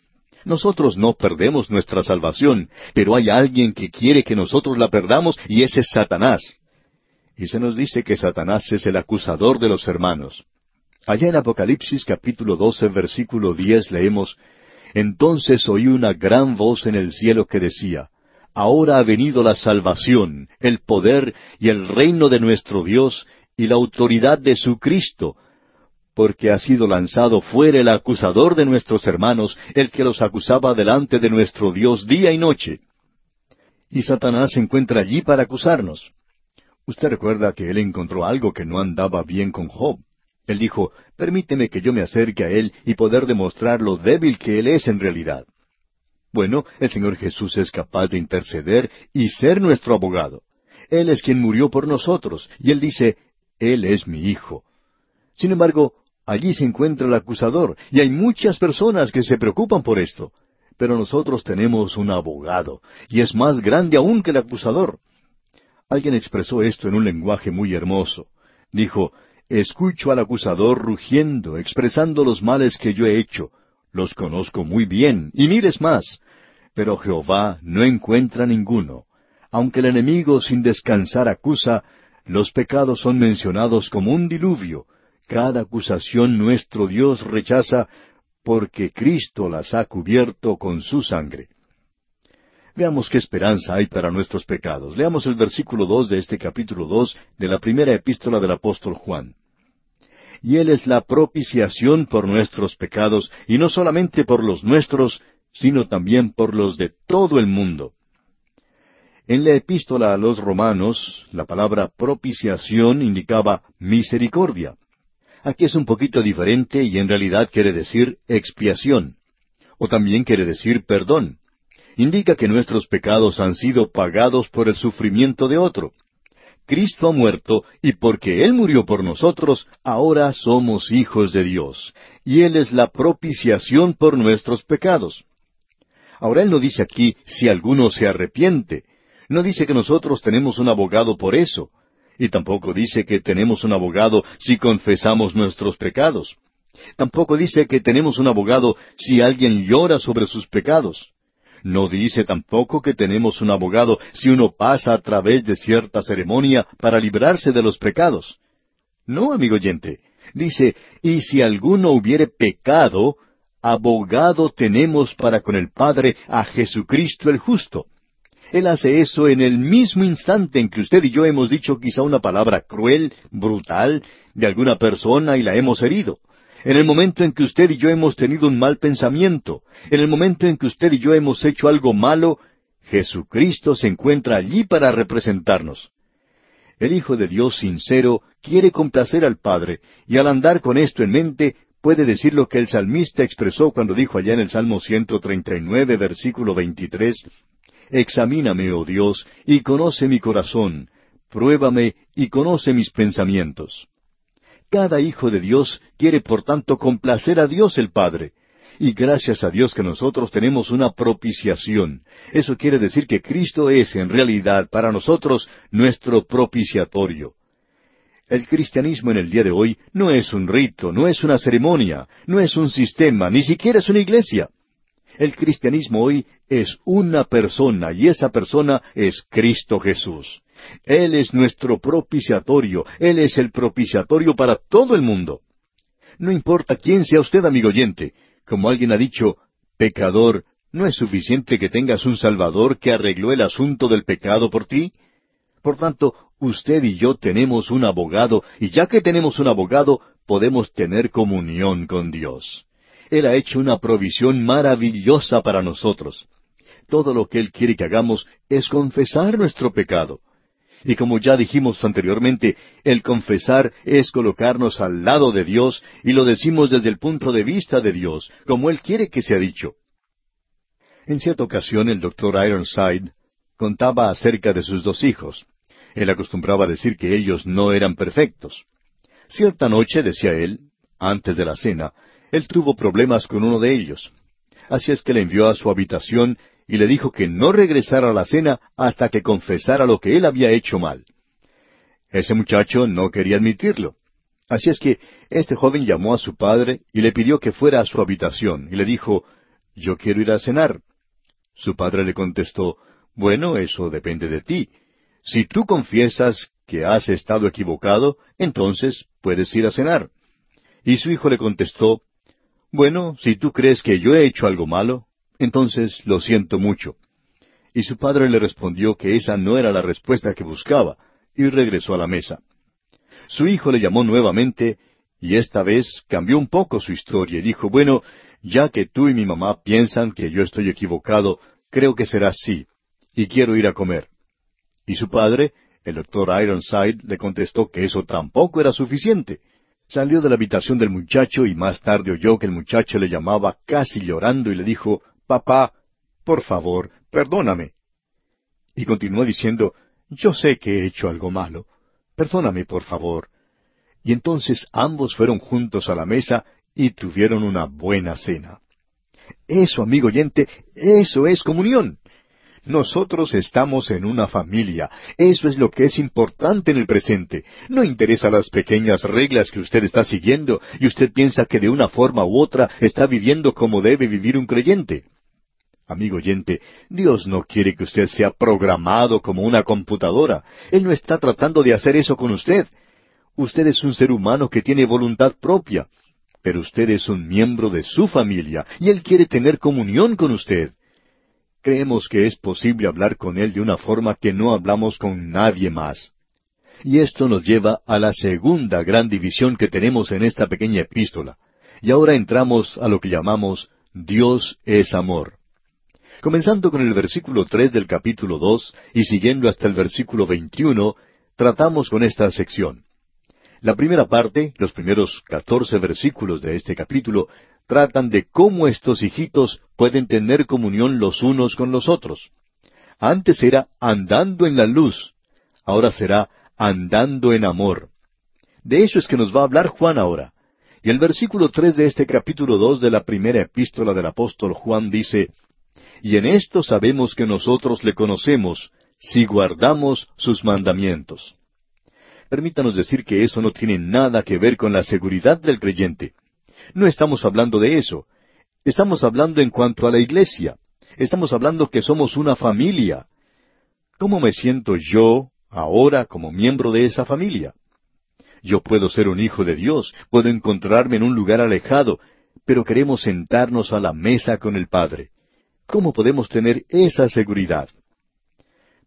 Nosotros no perdemos nuestra salvación, pero hay alguien que quiere que nosotros la perdamos, y ese es Satanás. Y se nos dice que Satanás es el acusador de los hermanos. Allá en Apocalipsis capítulo 12, versículo 10 leemos, Entonces oí una gran voz en el cielo que decía, Ahora ha venido la salvación, el poder y el reino de nuestro Dios y la autoridad de su Cristo, porque ha sido lanzado fuera el acusador de nuestros hermanos, el que los acusaba delante de nuestro Dios día y noche. Y Satanás se encuentra allí para acusarnos. Usted recuerda que él encontró algo que no andaba bien con Job. Él dijo, permíteme que yo me acerque a él y poder demostrar lo débil que él es en realidad. Bueno, el Señor Jesús es capaz de interceder y ser nuestro abogado. Él es quien murió por nosotros, y Él dice, Él es mi Hijo. Sin embargo, allí se encuentra el acusador, y hay muchas personas que se preocupan por esto. Pero nosotros tenemos un abogado, y es más grande aún que el acusador. Alguien expresó esto en un lenguaje muy hermoso. Dijo, escucho al acusador rugiendo, expresando los males que yo he hecho. Los conozco muy bien, y mires más. Pero Jehová no encuentra ninguno. Aunque el enemigo sin descansar acusa, los pecados son mencionados como un diluvio. Cada acusación nuestro Dios rechaza, porque Cristo las ha cubierto con su sangre. Veamos qué esperanza hay para nuestros pecados. Leamos el versículo 2 de este capítulo 2 de la primera epístola del apóstol Juan. Y Él es la propiciación por nuestros pecados, y no solamente por los nuestros, sino también por los de todo el mundo. En la epístola a los Romanos, la palabra propiciación indicaba misericordia. Aquí es un poquito diferente y en realidad quiere decir expiación, o también quiere decir perdón. Indica que nuestros pecados han sido pagados por el sufrimiento de otro. Cristo ha muerto, y porque Él murió por nosotros, ahora somos hijos de Dios, y Él es la propiciación por nuestros pecados. Ahora Él no dice aquí, si alguno se arrepiente. No dice que nosotros tenemos un abogado por eso. Y tampoco dice que tenemos un abogado si confesamos nuestros pecados. Tampoco dice que tenemos un abogado si alguien llora sobre sus pecados. No dice tampoco que tenemos un abogado si uno pasa a través de cierta ceremonia para librarse de los pecados. No, amigo oyente. Dice, y si alguno hubiere pecado, abogado tenemos para con el Padre a Jesucristo el justo. Él hace eso en el mismo instante en que usted y yo hemos dicho quizá una palabra cruel, brutal, de alguna persona y la hemos herido. En el momento en que usted y yo hemos tenido un mal pensamiento, en el momento en que usted y yo hemos hecho algo malo, Jesucristo se encuentra allí para representarnos. El Hijo de Dios sincero quiere complacer al Padre, y al andar con esto en mente, puede decir lo que el salmista expresó cuando dijo allá en el Salmo 139, versículo 23, Examíname, oh Dios, y conoce mi corazón, pruébame y conoce mis pensamientos. Cada hijo de Dios quiere por tanto complacer a Dios el Padre. Y gracias a Dios que nosotros tenemos una propiciación. Eso quiere decir que Cristo es en realidad para nosotros nuestro propiciatorio. El cristianismo en el día de hoy no es un rito, no es una ceremonia, no es un sistema, ni siquiera es una iglesia. El cristianismo hoy es una persona, y esa persona es Cristo Jesús. Él es nuestro propiciatorio, Él es el propiciatorio para todo el mundo. No importa quién sea usted, amigo oyente, como alguien ha dicho, pecador, ¿no es suficiente que tengas un Salvador que arregló el asunto del pecado por ti? Por tanto, usted y yo tenemos un abogado, y ya que tenemos un abogado, podemos tener comunión con Dios. Él ha hecho una provisión maravillosa para nosotros. Todo lo que Él quiere que hagamos es confesar nuestro pecado. Y como ya dijimos anteriormente, el confesar es colocarnos al lado de Dios y lo decimos desde el punto de vista de Dios, como Él quiere que sea dicho. En cierta ocasión el doctor Ironside contaba acerca de sus dos hijos. Él acostumbraba decir que ellos no eran perfectos. Cierta noche, decía él, antes de la cena, él tuvo problemas con uno de ellos. Así es que le envió a su habitación y le dijo que no regresara a la cena hasta que confesara lo que él había hecho mal. Ese muchacho no quería admitirlo. Así es que este joven llamó a su padre y le pidió que fuera a su habitación y le dijo, «Yo quiero ir a cenar». Su padre le contestó, «Bueno, eso depende de ti. Si tú confiesas que has estado equivocado, entonces puedes ir a cenar». Y su hijo le contestó, «Bueno, si tú crees que yo he hecho algo malo, entonces lo siento mucho». Y su padre le respondió que esa no era la respuesta que buscaba, y regresó a la mesa. Su hijo le llamó nuevamente, y esta vez cambió un poco su historia, y dijo, «Bueno, ya que tú y mi mamá piensan que yo estoy equivocado, creo que será así, y quiero ir a comer». Y su padre, el doctor Ironside, le contestó que eso tampoco era suficiente. Salió de la habitación del muchacho y más tarde oyó que el muchacho le llamaba casi llorando y le dijo, «Papá, por favor, perdóname». Y continuó diciendo, «Yo sé que he hecho algo malo. Perdóname, por favor». Y entonces ambos fueron juntos a la mesa y tuvieron una buena cena. Eso, amigo oyente, eso es comunión. Nosotros estamos en una familia. Eso es lo que es importante en el presente. No interesa las pequeñas reglas que usted está siguiendo y usted piensa que de una forma u otra está viviendo como debe vivir un creyente. Amigo oyente, Dios no quiere que usted sea programado como una computadora. Él no está tratando de hacer eso con usted. Usted es un ser humano que tiene voluntad propia, pero usted es un miembro de su familia y Él quiere tener comunión con usted. Creemos que es posible hablar con Él de una forma que no hablamos con nadie más. Y esto nos lleva a la segunda gran división que tenemos en esta pequeña epístola. Y ahora entramos a lo que llamamos Dios es amor. Comenzando con el versículo 3 del capítulo 2 y siguiendo hasta el versículo 21, tratamos con esta sección. La primera parte, los primeros 14 versículos de este capítulo, tratan de cómo estos hijitos pueden tener comunión los unos con los otros. Antes era andando en la luz, ahora será andando en amor. De eso es que nos va a hablar Juan ahora. Y el versículo 3 de este capítulo 2 de la primera epístola del apóstol Juan dice, «Y en esto sabemos que nosotros le conocemos, si guardamos sus mandamientos». Permítanos decir que eso no tiene nada que ver con la seguridad del creyente. No estamos hablando de eso. Estamos hablando en cuanto a la iglesia. Estamos hablando que somos una familia. ¿Cómo me siento yo ahora como miembro de esa familia? Yo puedo ser un hijo de Dios, puedo encontrarme en un lugar alejado, pero queremos sentarnos a la mesa con el Padre. ¿Cómo podemos tener esa seguridad?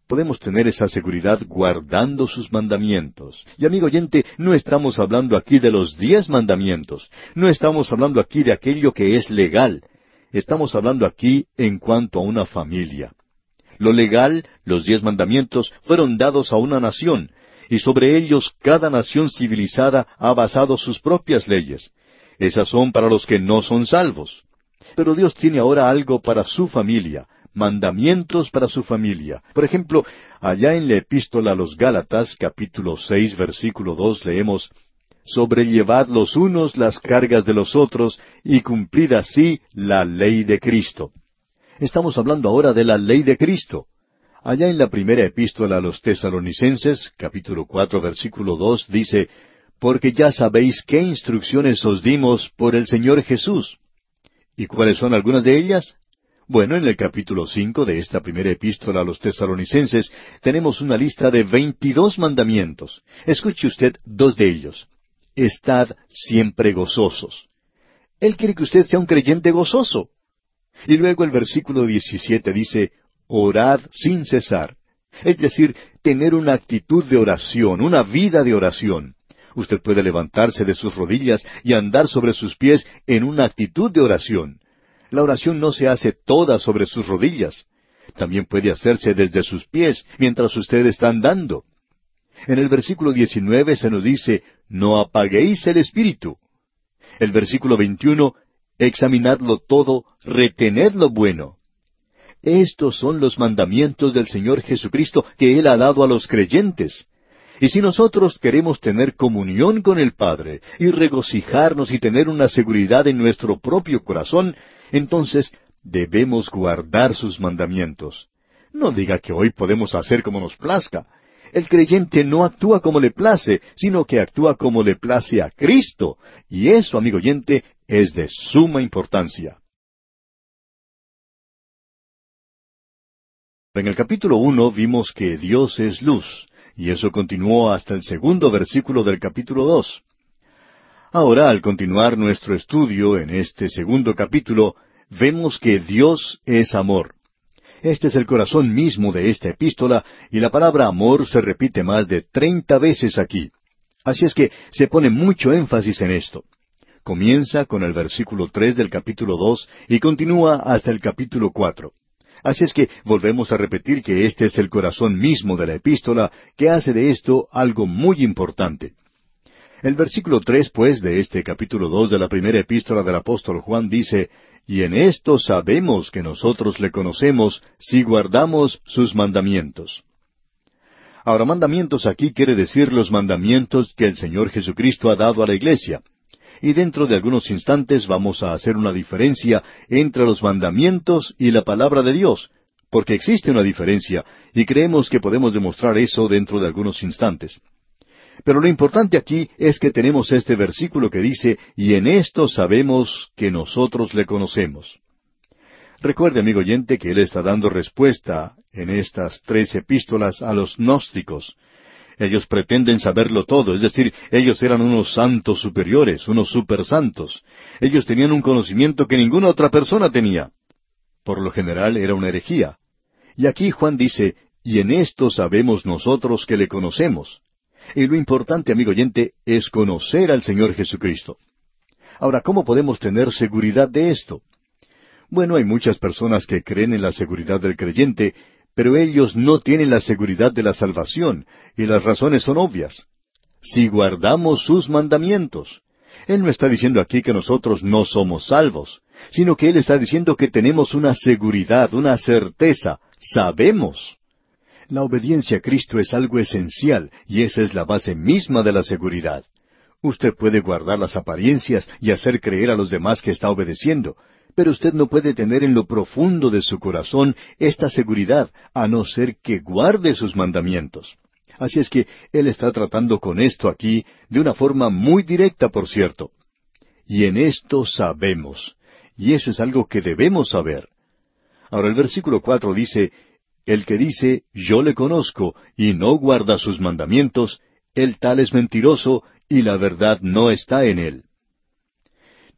Podemos tener esa seguridad guardando sus mandamientos. Y amigo oyente, no estamos hablando aquí de los 10 mandamientos. No estamos hablando aquí de aquello que es legal. Estamos hablando aquí en cuanto a una familia. Lo legal, los 10 mandamientos, fueron dados a una nación, y sobre ellos cada nación civilizada ha basado sus propias leyes. Esas son para los que no son salvos. Pero Dios tiene ahora algo para su familia, mandamientos para su familia. Por ejemplo, allá en la epístola a los Gálatas, capítulo 6, versículo 2, leemos, «Sobrellevad los unos las cargas de los otros, y cumplid así la ley de Cristo». Estamos hablando ahora de la ley de Cristo. Allá en la primera epístola a los Tesalonicenses, capítulo 4, versículo 2, dice, «Porque ya sabéis qué instrucciones os dimos por el Señor Jesús». ¿Y cuáles son algunas de ellas? Bueno, en el capítulo 5 de esta primera epístola a los Tesalonicenses tenemos una lista de 22 mandamientos. Escuche usted 2 de ellos. Estad siempre gozosos. Él quiere que usted sea un creyente gozoso. Y luego el versículo 17 dice, orad sin cesar. Es decir, tener una actitud de oración, una vida de oración. Usted puede levantarse de sus rodillas y andar sobre sus pies en una actitud de oración. La oración no se hace toda sobre sus rodillas. También puede hacerse desde sus pies mientras usted está andando. En el versículo 19 se nos dice, no apaguéis el espíritu. El versículo 21, examinadlo todo, retened lo bueno. Estos son los mandamientos del Señor Jesucristo que Él ha dado a los creyentes. Y si nosotros queremos tener comunión con el Padre y regocijarnos y tener una seguridad en nuestro propio corazón, entonces debemos guardar sus mandamientos. No diga que hoy podemos hacer como nos plazca. El creyente no actúa como le place, sino que actúa como le place a Cristo. Y eso, amigo oyente, es de suma importancia. En el capítulo 1 vimos que Dios es luz, y eso continuó hasta el segundo versículo del capítulo 2. Ahora, al continuar nuestro estudio en este segundo capítulo, vemos que Dios es amor. Este es el corazón mismo de esta epístola, y la palabra amor se repite más de 30 veces aquí. Así es que se pone mucho énfasis en esto. Comienza con el versículo 3 del capítulo 2 y continúa hasta el capítulo 4. Así es que volvemos a repetir que este es el corazón mismo de la epístola, que hace de esto algo muy importante. El versículo 3, pues, de este capítulo 2 de la primera epístola del apóstol Juan dice, y en esto sabemos que nosotros le conocemos si guardamos sus mandamientos. Ahora, mandamientos aquí quiere decir los mandamientos que el Señor Jesucristo ha dado a la iglesia. Y dentro de algunos instantes vamos a hacer una diferencia entre los mandamientos y la palabra de Dios, porque existe una diferencia, y creemos que podemos demostrar eso dentro de algunos instantes. Pero lo importante aquí es que tenemos este versículo que dice, y en esto sabemos que nosotros le conocemos. Recuerde, amigo oyente, que él está dando respuesta en estas 3 epístolas a los gnósticos. Ellos pretenden saberlo todo, es decir, ellos eran unos santos superiores, unos supersantos. Ellos tenían un conocimiento que ninguna otra persona tenía. Por lo general era una herejía. Y aquí Juan dice, y en esto sabemos nosotros que le conocemos. Y lo importante, amigo oyente, es conocer al Señor Jesucristo. Ahora, ¿cómo podemos tener seguridad de esto? Bueno, hay muchas personas que creen en la seguridad del creyente, pero ellos no tienen la seguridad de la salvación, y las razones son obvias. Si guardamos sus mandamientos. Él no está diciendo aquí que nosotros no somos salvos, sino que Él está diciendo que tenemos una seguridad, una certeza, sabemos. La obediencia a Cristo es algo esencial, y esa es la base misma de la seguridad. Usted puede guardar las apariencias y hacer creer a los demás que está obedeciendo, pero usted no puede tener en lo profundo de su corazón esta seguridad, a no ser que guarde sus mandamientos. Así es que Él está tratando con esto aquí de una forma muy directa, por cierto. Y en esto sabemos, y eso es algo que debemos saber. Ahora el versículo 4 dice, el que dice, yo le conozco, y no guarda sus mandamientos, el tal es mentiroso, y la verdad no está en él.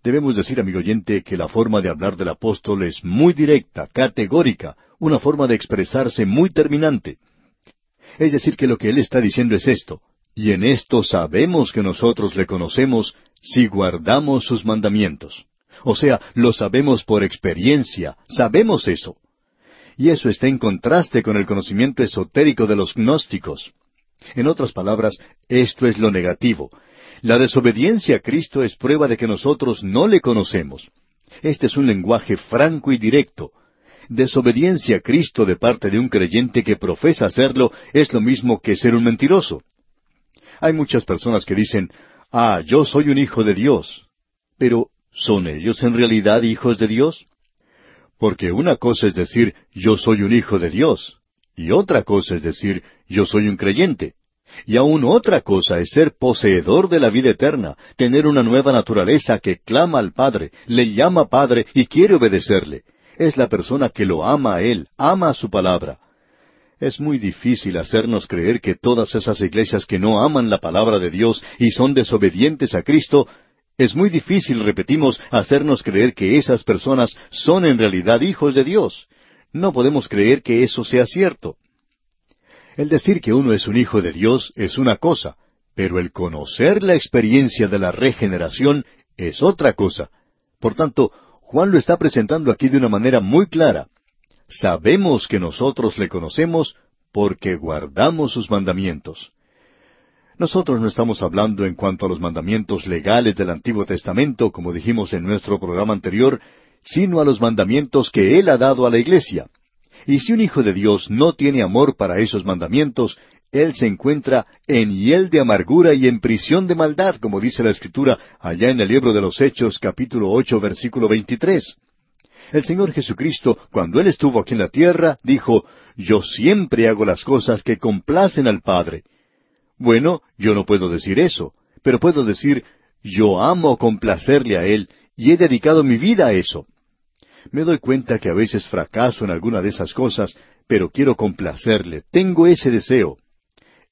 Debemos decir, amigo oyente, que la forma de hablar del apóstol es muy directa, categórica, una forma de expresarse muy terminante. Es decir, que lo que él está diciendo es esto, y en esto sabemos que nosotros le conocemos si guardamos sus mandamientos. O sea, lo sabemos por experiencia, sabemos eso. Y eso está en contraste con el conocimiento esotérico de los gnósticos. En otras palabras, esto es lo negativo. La desobediencia a Cristo es prueba de que nosotros no le conocemos. Este es un lenguaje franco y directo. Desobediencia a Cristo de parte de un creyente que profesa hacerlo es lo mismo que ser un mentiroso. Hay muchas personas que dicen, yo soy un hijo de Dios. Pero, ¿son ellos en realidad hijos de Dios? Porque una cosa es decir, yo soy un hijo de Dios, y otra cosa es decir, yo soy un creyente. Y aún otra cosa es ser poseedor de la vida eterna, tener una nueva naturaleza que clama al Padre, le llama Padre y quiere obedecerle. Es la persona que lo ama a Él, ama a su palabra. Es muy difícil hacernos creer que todas esas iglesias que no aman la palabra de Dios y son desobedientes a Cristo, es muy difícil, repetimos, hacernos creer que esas personas son en realidad hijos de Dios. No podemos creer que eso sea cierto. El decir que uno es un hijo de Dios es una cosa, pero el conocer la experiencia de la regeneración es otra cosa. Por tanto, Juan lo está presentando aquí de una manera muy clara. Sabemos que nosotros le conocemos porque guardamos sus mandamientos. Nosotros no estamos hablando en cuanto a los mandamientos legales del Antiguo Testamento, como dijimos en nuestro programa anterior, sino a los mandamientos que Él ha dado a la iglesia. Y si un hijo de Dios no tiene amor para esos mandamientos, él se encuentra en hiel de amargura y en prisión de maldad, como dice la Escritura allá en el libro de los Hechos, capítulo 8, versículo 23. El Señor Jesucristo, cuando Él estuvo aquí en la tierra, dijo, «Yo siempre hago las cosas que complacen al Padre». Bueno, yo no puedo decir eso, pero puedo decir, «Yo amo complacerle a Él y he dedicado mi vida a eso». Me doy cuenta que a veces fracaso en alguna de esas cosas, pero quiero complacerle, tengo ese deseo.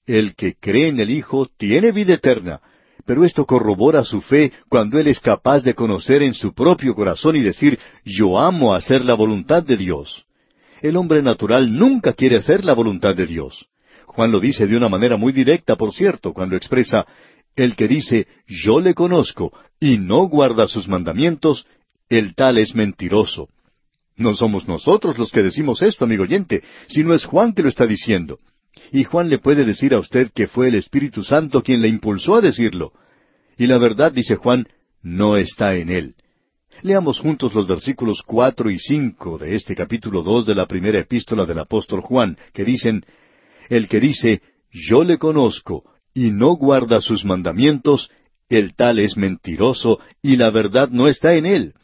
El que cree en el Hijo tiene vida eterna, pero esto corrobora su fe cuando él es capaz de conocer en su propio corazón y decir, yo amo hacer la voluntad de Dios. El hombre natural nunca quiere hacer la voluntad de Dios. Juan lo dice de una manera muy directa, por cierto, cuando expresa, el que dice, yo le conozco, y no guarda sus mandamientos, el tal es mentiroso. No somos nosotros los que decimos esto, amigo oyente, sino es Juan que lo está diciendo. Y Juan le puede decir a usted que fue el Espíritu Santo quien le impulsó a decirlo. Y la verdad, dice Juan, no está en él. Leamos juntos los versículos 4 y 5 de este capítulo 2 de la primera epístola del apóstol Juan, que dicen, el que dice, yo le conozco, y no guarda sus mandamientos, el tal es mentiroso, y la verdad no está en él.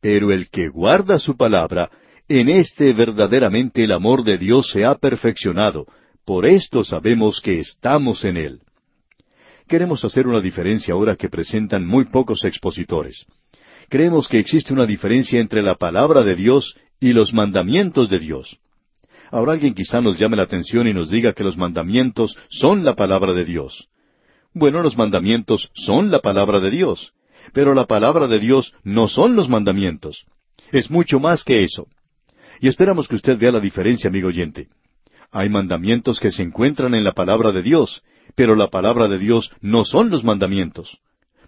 Pero el que guarda su palabra, en éste verdaderamente el amor de Dios se ha perfeccionado. Por esto sabemos que estamos en Él. Queremos hacer una diferencia ahora que presentan muy pocos expositores. Creemos que existe una diferencia entre la palabra de Dios y los mandamientos de Dios. Ahora alguien quizá nos llame la atención y nos diga que los mandamientos son la palabra de Dios. Bueno, los mandamientos son la palabra de Dios, pero la palabra de Dios no son los mandamientos. Es mucho más que eso. Y esperamos que usted vea la diferencia, amigo oyente. Hay mandamientos que se encuentran en la palabra de Dios, pero la palabra de Dios no son los mandamientos.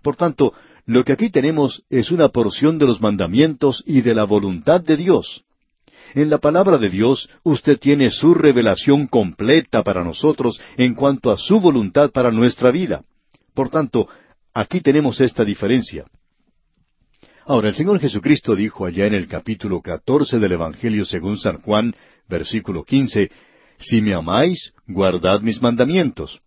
Por tanto, lo que aquí tenemos es una porción de los mandamientos y de la voluntad de Dios. En la palabra de Dios, usted tiene su revelación completa para nosotros en cuanto a su voluntad para nuestra vida. Por tanto, aquí tenemos esta diferencia. Ahora, el Señor Jesucristo dijo allá en el capítulo 14 del Evangelio según San Juan, versículo 15, si me amáis, guardad mis mandamientos.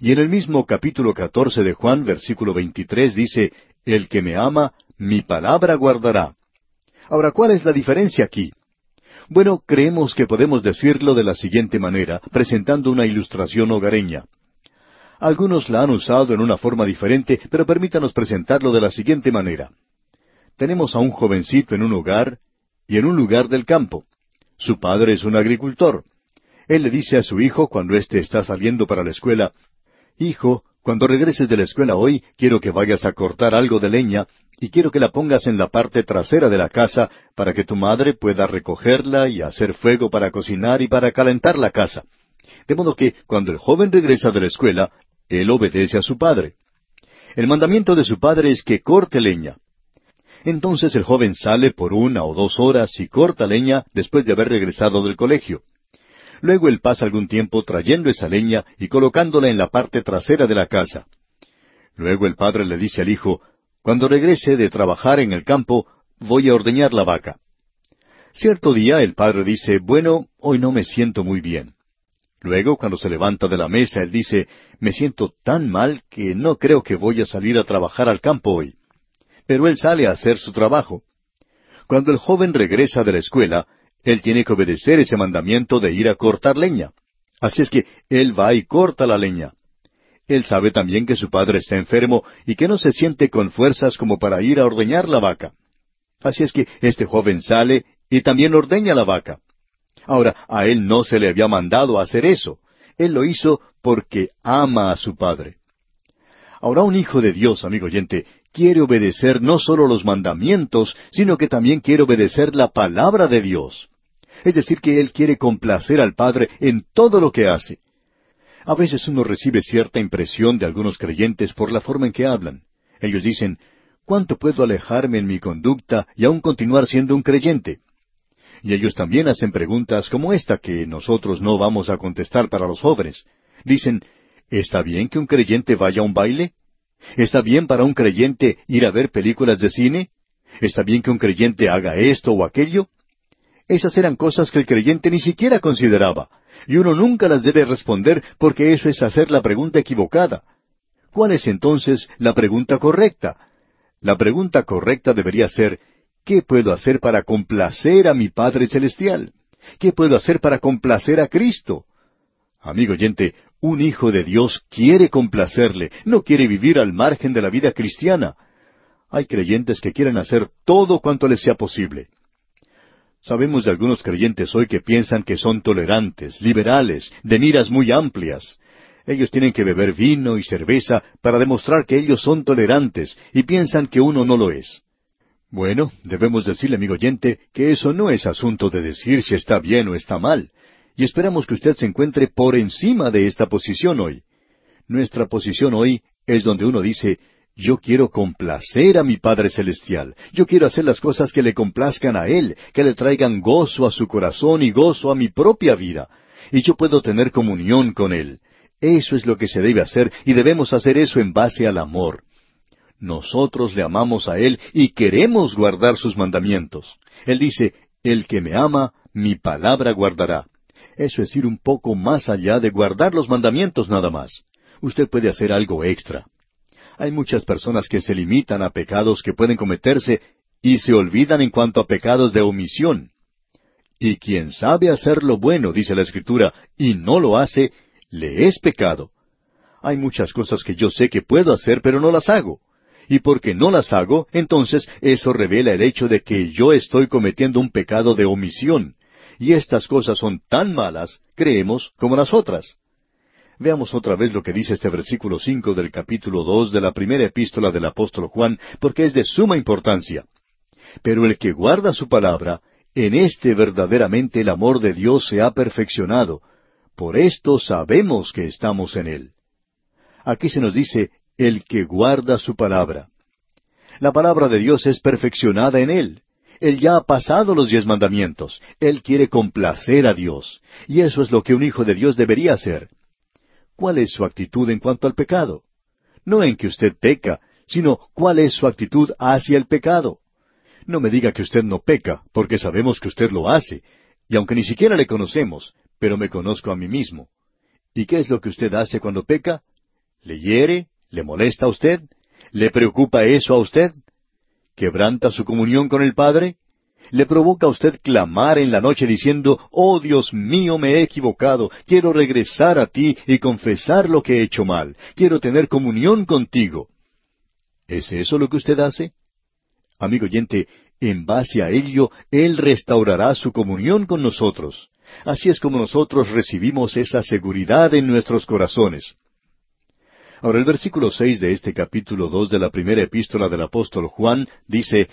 Y en el mismo capítulo 14 de Juan, versículo 23, dice, el que me ama, mi palabra guardará. Ahora, ¿cuál es la diferencia aquí? Bueno, creemos que podemos decirlo de la siguiente manera, presentando una ilustración hogareña. Algunos la han usado en una forma diferente, pero permítanos presentarlo de la siguiente manera. Tenemos a un jovencito en un hogar y en un lugar del campo. Su padre es un agricultor. Él le dice a su hijo cuando éste está saliendo para la escuela, «Hijo, cuando regreses de la escuela hoy, quiero que vayas a cortar algo de leña y quiero que la pongas en la parte trasera de la casa para que tu madre pueda recogerla y hacer fuego para cocinar y para calentar la casa». De modo que cuando el joven regresa de la escuela, él obedece a su padre. El mandamiento de su padre es que corte leña. Entonces el joven sale por 1 o 2 horas y corta leña después de haber regresado del colegio. Luego él pasa algún tiempo trayendo esa leña y colocándola en la parte trasera de la casa. Luego el padre le dice al hijo, cuando regrese de trabajar en el campo, voy a ordeñar la vaca. Cierto día el padre dice, bueno, hoy no me siento muy bien. Luego, cuando se levanta de la mesa, él dice, me siento tan mal que no creo que voy a salir a trabajar al campo hoy. Pero él sale a hacer su trabajo. Cuando el joven regresa de la escuela, él tiene que obedecer ese mandamiento de ir a cortar leña. Así es que él va y corta la leña. Él sabe también que su padre está enfermo y que no se siente con fuerzas como para ir a ordeñar la vaca. Así es que este joven sale y también ordeña la vaca. Ahora, a él no se le había mandado a hacer eso. Él lo hizo porque ama a su padre. Ahora, un hijo de Dios, amigo oyente, quiere obedecer no solo los mandamientos, sino que también quiere obedecer la palabra de Dios. Es decir, que él quiere complacer al Padre en todo lo que hace. A veces uno recibe cierta impresión de algunos creyentes por la forma en que hablan. Ellos dicen, ¿cuánto puedo alejarme en mi conducta y aún continuar siendo un creyente? Y ellos también hacen preguntas como esta que nosotros no vamos a contestar para los jóvenes. Dicen, ¿Está bien que un creyente vaya a un baile? ¿Está bien para un creyente ir a ver películas de cine? ¿Está bien que un creyente haga esto o aquello? Esas eran cosas que el creyente ni siquiera consideraba, y uno nunca las debe responder porque eso es hacer la pregunta equivocada. ¿Cuál es entonces la pregunta correcta? La pregunta correcta debería ser, ¿qué puedo hacer para complacer a mi Padre Celestial? ¿Qué puedo hacer para complacer a Cristo? Amigo oyente, un hijo de Dios quiere complacerle, no quiere vivir al margen de la vida cristiana. Hay creyentes que quieren hacer todo cuanto les sea posible. Sabemos de algunos creyentes hoy que piensan que son tolerantes, liberales, de miras muy amplias. Ellos tienen que beber vino y cerveza para demostrar que ellos son tolerantes y piensan que uno no lo es. Bueno, debemos decirle, amigo oyente, que eso no es asunto de decir si está bien o está mal. Y esperamos que usted se encuentre por encima de esta posición hoy. Nuestra posición hoy es donde uno dice, yo quiero complacer a mi Padre Celestial. Yo quiero hacer las cosas que le complazcan a Él, que le traigan gozo a su corazón y gozo a mi propia vida. Y yo puedo tener comunión con Él. Eso es lo que se debe hacer y debemos hacer eso en base al amor. Nosotros le amamos a Él y queremos guardar sus mandamientos. Él dice, el que me ama, mi palabra guardará. Eso es ir un poco más allá de guardar los mandamientos nada más. Usted puede hacer algo extra. Hay muchas personas que se limitan a pecados que pueden cometerse y se olvidan en cuanto a pecados de omisión. Y quien sabe hacer lo bueno, dice la Escritura, y no lo hace, le es pecado. Hay muchas cosas que yo sé que puedo hacer, pero no las hago. Y porque no las hago, entonces eso revela el hecho de que yo estoy cometiendo un pecado de omisión. Y estas cosas son tan malas, creemos, como las otras. Veamos otra vez lo que dice este versículo 5 del capítulo 2 de la primera epístola del apóstol Juan, porque es de suma importancia. Pero el que guarda su palabra, en éste verdaderamente el amor de Dios se ha perfeccionado. Por esto sabemos que estamos en él. Aquí se nos dice, el que guarda su palabra. La palabra de Dios es perfeccionada en él. Él ya ha pasado los 10 mandamientos. Él quiere complacer a Dios. Y eso es lo que un hijo de Dios debería hacer. ¿Cuál es su actitud en cuanto al pecado? No en que usted peca, sino cuál es su actitud hacia el pecado. No me diga que usted no peca, porque sabemos que usted lo hace. Y aunque ni siquiera le conocemos, pero me conozco a mí mismo. ¿Y qué es lo que usted hace cuando peca? ¿Le hiere? ¿Le molesta a usted? ¿Le preocupa eso a usted? ¿Quebranta su comunión con el Padre? ¿Le provoca a usted clamar en la noche diciendo, oh Dios mío, me he equivocado, quiero regresar a ti y confesar lo que he hecho mal, quiero tener comunión contigo? ¿Es eso lo que usted hace? Amigo oyente, en base a ello, Él restaurará su comunión con nosotros. Así es como nosotros recibimos esa seguridad en nuestros corazones. Ahora el versículo 6 de este capítulo 2 de la primera epístola del apóstol Juan dice,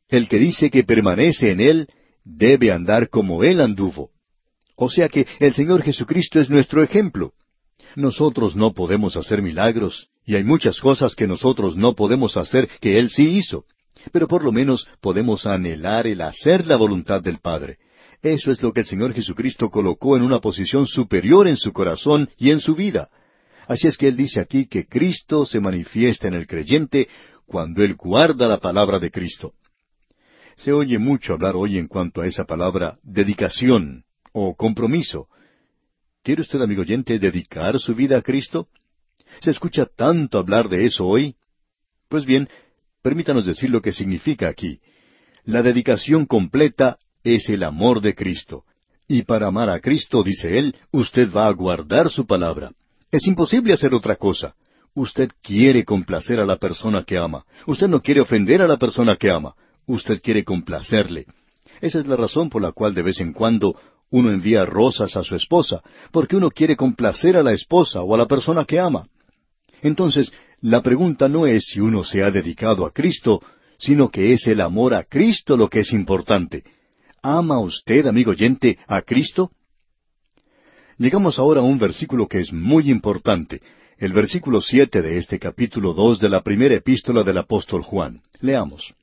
el que dice que permanece en Él, debe andar como Él anduvo. O sea que el Señor Jesucristo es nuestro ejemplo. Nosotros no podemos hacer milagros, y hay muchas cosas que nosotros no podemos hacer que Él sí hizo. Pero por lo menos podemos anhelar el hacer la voluntad del Padre. Eso es lo que el Señor Jesucristo colocó en una posición superior en su corazón y en su vida. Así es que Él dice aquí que Cristo se manifiesta en el creyente cuando Él guarda la palabra de Cristo. Se oye mucho hablar hoy en cuanto a esa palabra dedicación o compromiso. ¿Quiere usted, amigo oyente, dedicar su vida a Cristo? ¿Se escucha tanto hablar de eso hoy? Pues bien, permítanos decir lo que significa aquí. La dedicación completa es el amor de Cristo. Y para amar a Cristo, dice Él, usted va a guardar su palabra. Es imposible hacer otra cosa. Usted quiere complacer a la persona que ama. Usted no quiere ofender a la persona que ama. Usted quiere complacerle. Esa es la razón por la cual de vez en cuando uno envía rosas a su esposa, porque uno quiere complacer a la esposa o a la persona que ama. Entonces, la pregunta no es si uno se ha dedicado a Cristo, sino que es el amor a Cristo lo que es importante. ¿Ama usted, amigo oyente, a Cristo? Llegamos ahora a un versículo que es muy importante, el versículo 7 de este capítulo 2 de la primera epístola del apóstol Juan. Leamos.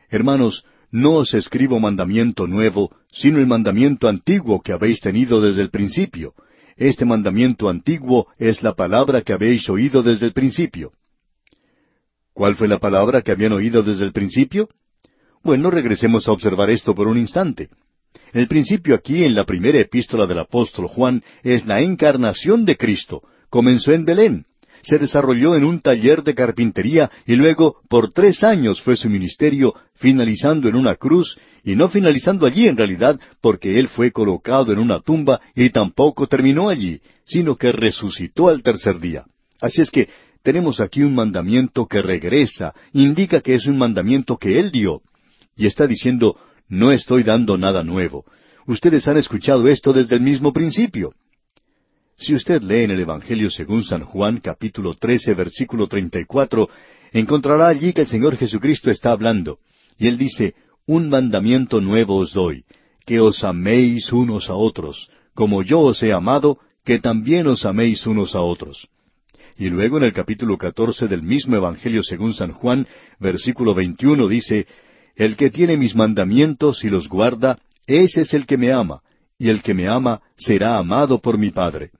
Hermanos, no os escribo mandamiento nuevo, sino el mandamiento antiguo que habéis tenido desde el principio, Este mandamiento antiguo es la palabra que habéis oído desde el principio. ¿Cuál fue la palabra que habían oído desde el principio? Bueno, regresemos a observar esto por un instante. El principio aquí en la primera epístola del apóstol Juan es la encarnación de Cristo. Comenzó en Belén, se desarrolló en un taller de carpintería y luego por 3 años fue su ministerio, finalizando en una cruz, y no finalizando allí en realidad, porque Él fue colocado en una tumba y tampoco terminó allí, sino que resucitó al tercer día. Así es que tenemos aquí un mandamiento que regresa, indica que es un mandamiento que Él dio, y está diciendo, no estoy dando nada nuevo. Ustedes han escuchado esto desde el mismo principio. Si usted lee en el Evangelio según San Juan, capítulo 13, versículo 34, encontrará allí que el Señor Jesucristo está hablando. Y Él dice, un mandamiento nuevo os doy, que os améis unos a otros, como yo os he amado, que también os améis unos a otros. Y luego en el capítulo 14 del mismo Evangelio según San Juan, versículo 21 dice, el que tiene mis mandamientos y los guarda, ese es el que me ama, y el que me ama será amado por mi Padre.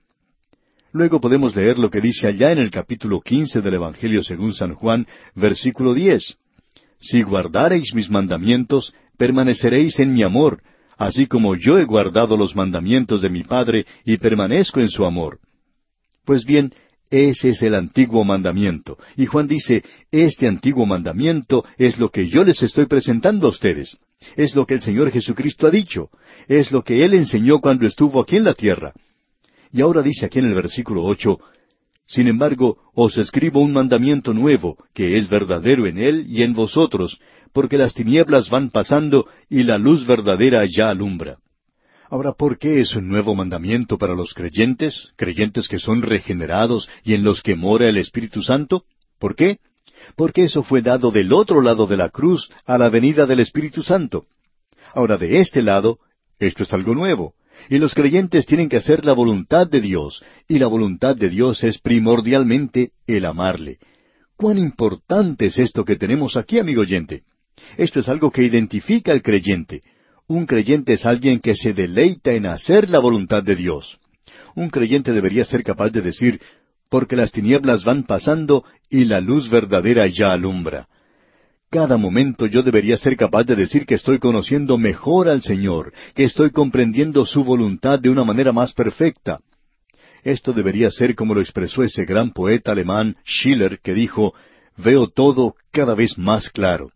Luego podemos leer lo que dice allá en el capítulo 15 del Evangelio según San Juan, versículo 10. Si guardareis mis mandamientos, permaneceréis en mi amor, así como yo he guardado los mandamientos de mi Padre y permanezco en su amor. Pues bien, ese es el antiguo mandamiento. Y Juan dice, este antiguo mandamiento es lo que yo les estoy presentando a ustedes. Es lo que el Señor Jesucristo ha dicho. Es lo que Él enseñó cuando estuvo aquí en la tierra. Y ahora dice aquí en el versículo 8, sin embargo, os escribo un mandamiento nuevo, que es verdadero en Él y en vosotros, porque las tinieblas van pasando y la luz verdadera ya alumbra. Ahora, ¿por qué es un nuevo mandamiento para los creyentes, creyentes que son regenerados y en los que mora el Espíritu Santo? ¿Por qué? Porque eso fue dado del otro lado de la cruz a la venida del Espíritu Santo. Ahora, de este lado, esto es algo nuevo. Y los creyentes tienen que hacer la voluntad de Dios, y la voluntad de Dios es primordialmente el amarle. ¿Cuán importante es esto que tenemos aquí, amigo oyente? Esto es algo que identifica al creyente. Un creyente es alguien que se deleita en hacer la voluntad de Dios. Un creyente debería ser capaz de decir, porque las tinieblas van pasando y la luz verdadera ya alumbra. Cada momento yo debería ser capaz de decir que estoy conociendo mejor al Señor, que estoy comprendiendo su voluntad de una manera más perfecta. Esto debería ser como lo expresó ese gran poeta alemán Schiller, que dijo, veo todo cada vez más claro.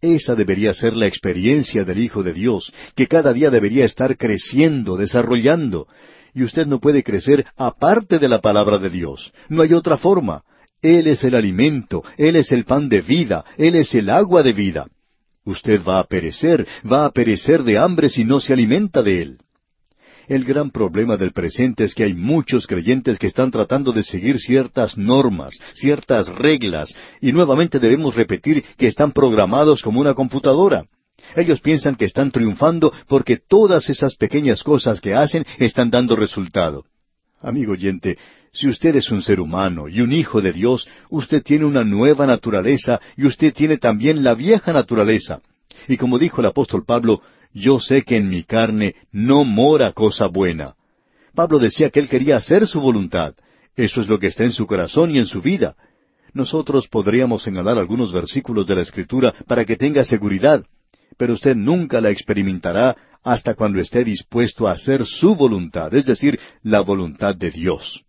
Esa debería ser la experiencia del Hijo de Dios, que cada día debería estar creciendo, desarrollando. Y usted no puede crecer aparte de la palabra de Dios. No hay otra forma. Él es el alimento, Él es el pan de vida, Él es el agua de vida. Usted va a perecer de hambre si no se alimenta de Él. El gran problema del presente es que hay muchos creyentes que están tratando de seguir ciertas normas, ciertas reglas, y nuevamente debemos repetir que están programados como una computadora. Ellos piensan que están triunfando porque todas esas pequeñas cosas que hacen están dando resultado. Amigo oyente, si usted es un ser humano y un hijo de Dios, usted tiene una nueva naturaleza y usted tiene también la vieja naturaleza. Y como dijo el apóstol Pablo, yo sé que en mi carne no mora cosa buena. Pablo decía que él quería hacer su voluntad. Eso es lo que está en su corazón y en su vida. Nosotros podríamos señalar algunos versículos de la Escritura para que tenga seguridad, pero usted nunca la experimentará hasta cuando esté dispuesto a hacer su voluntad, es decir, la voluntad de Dios.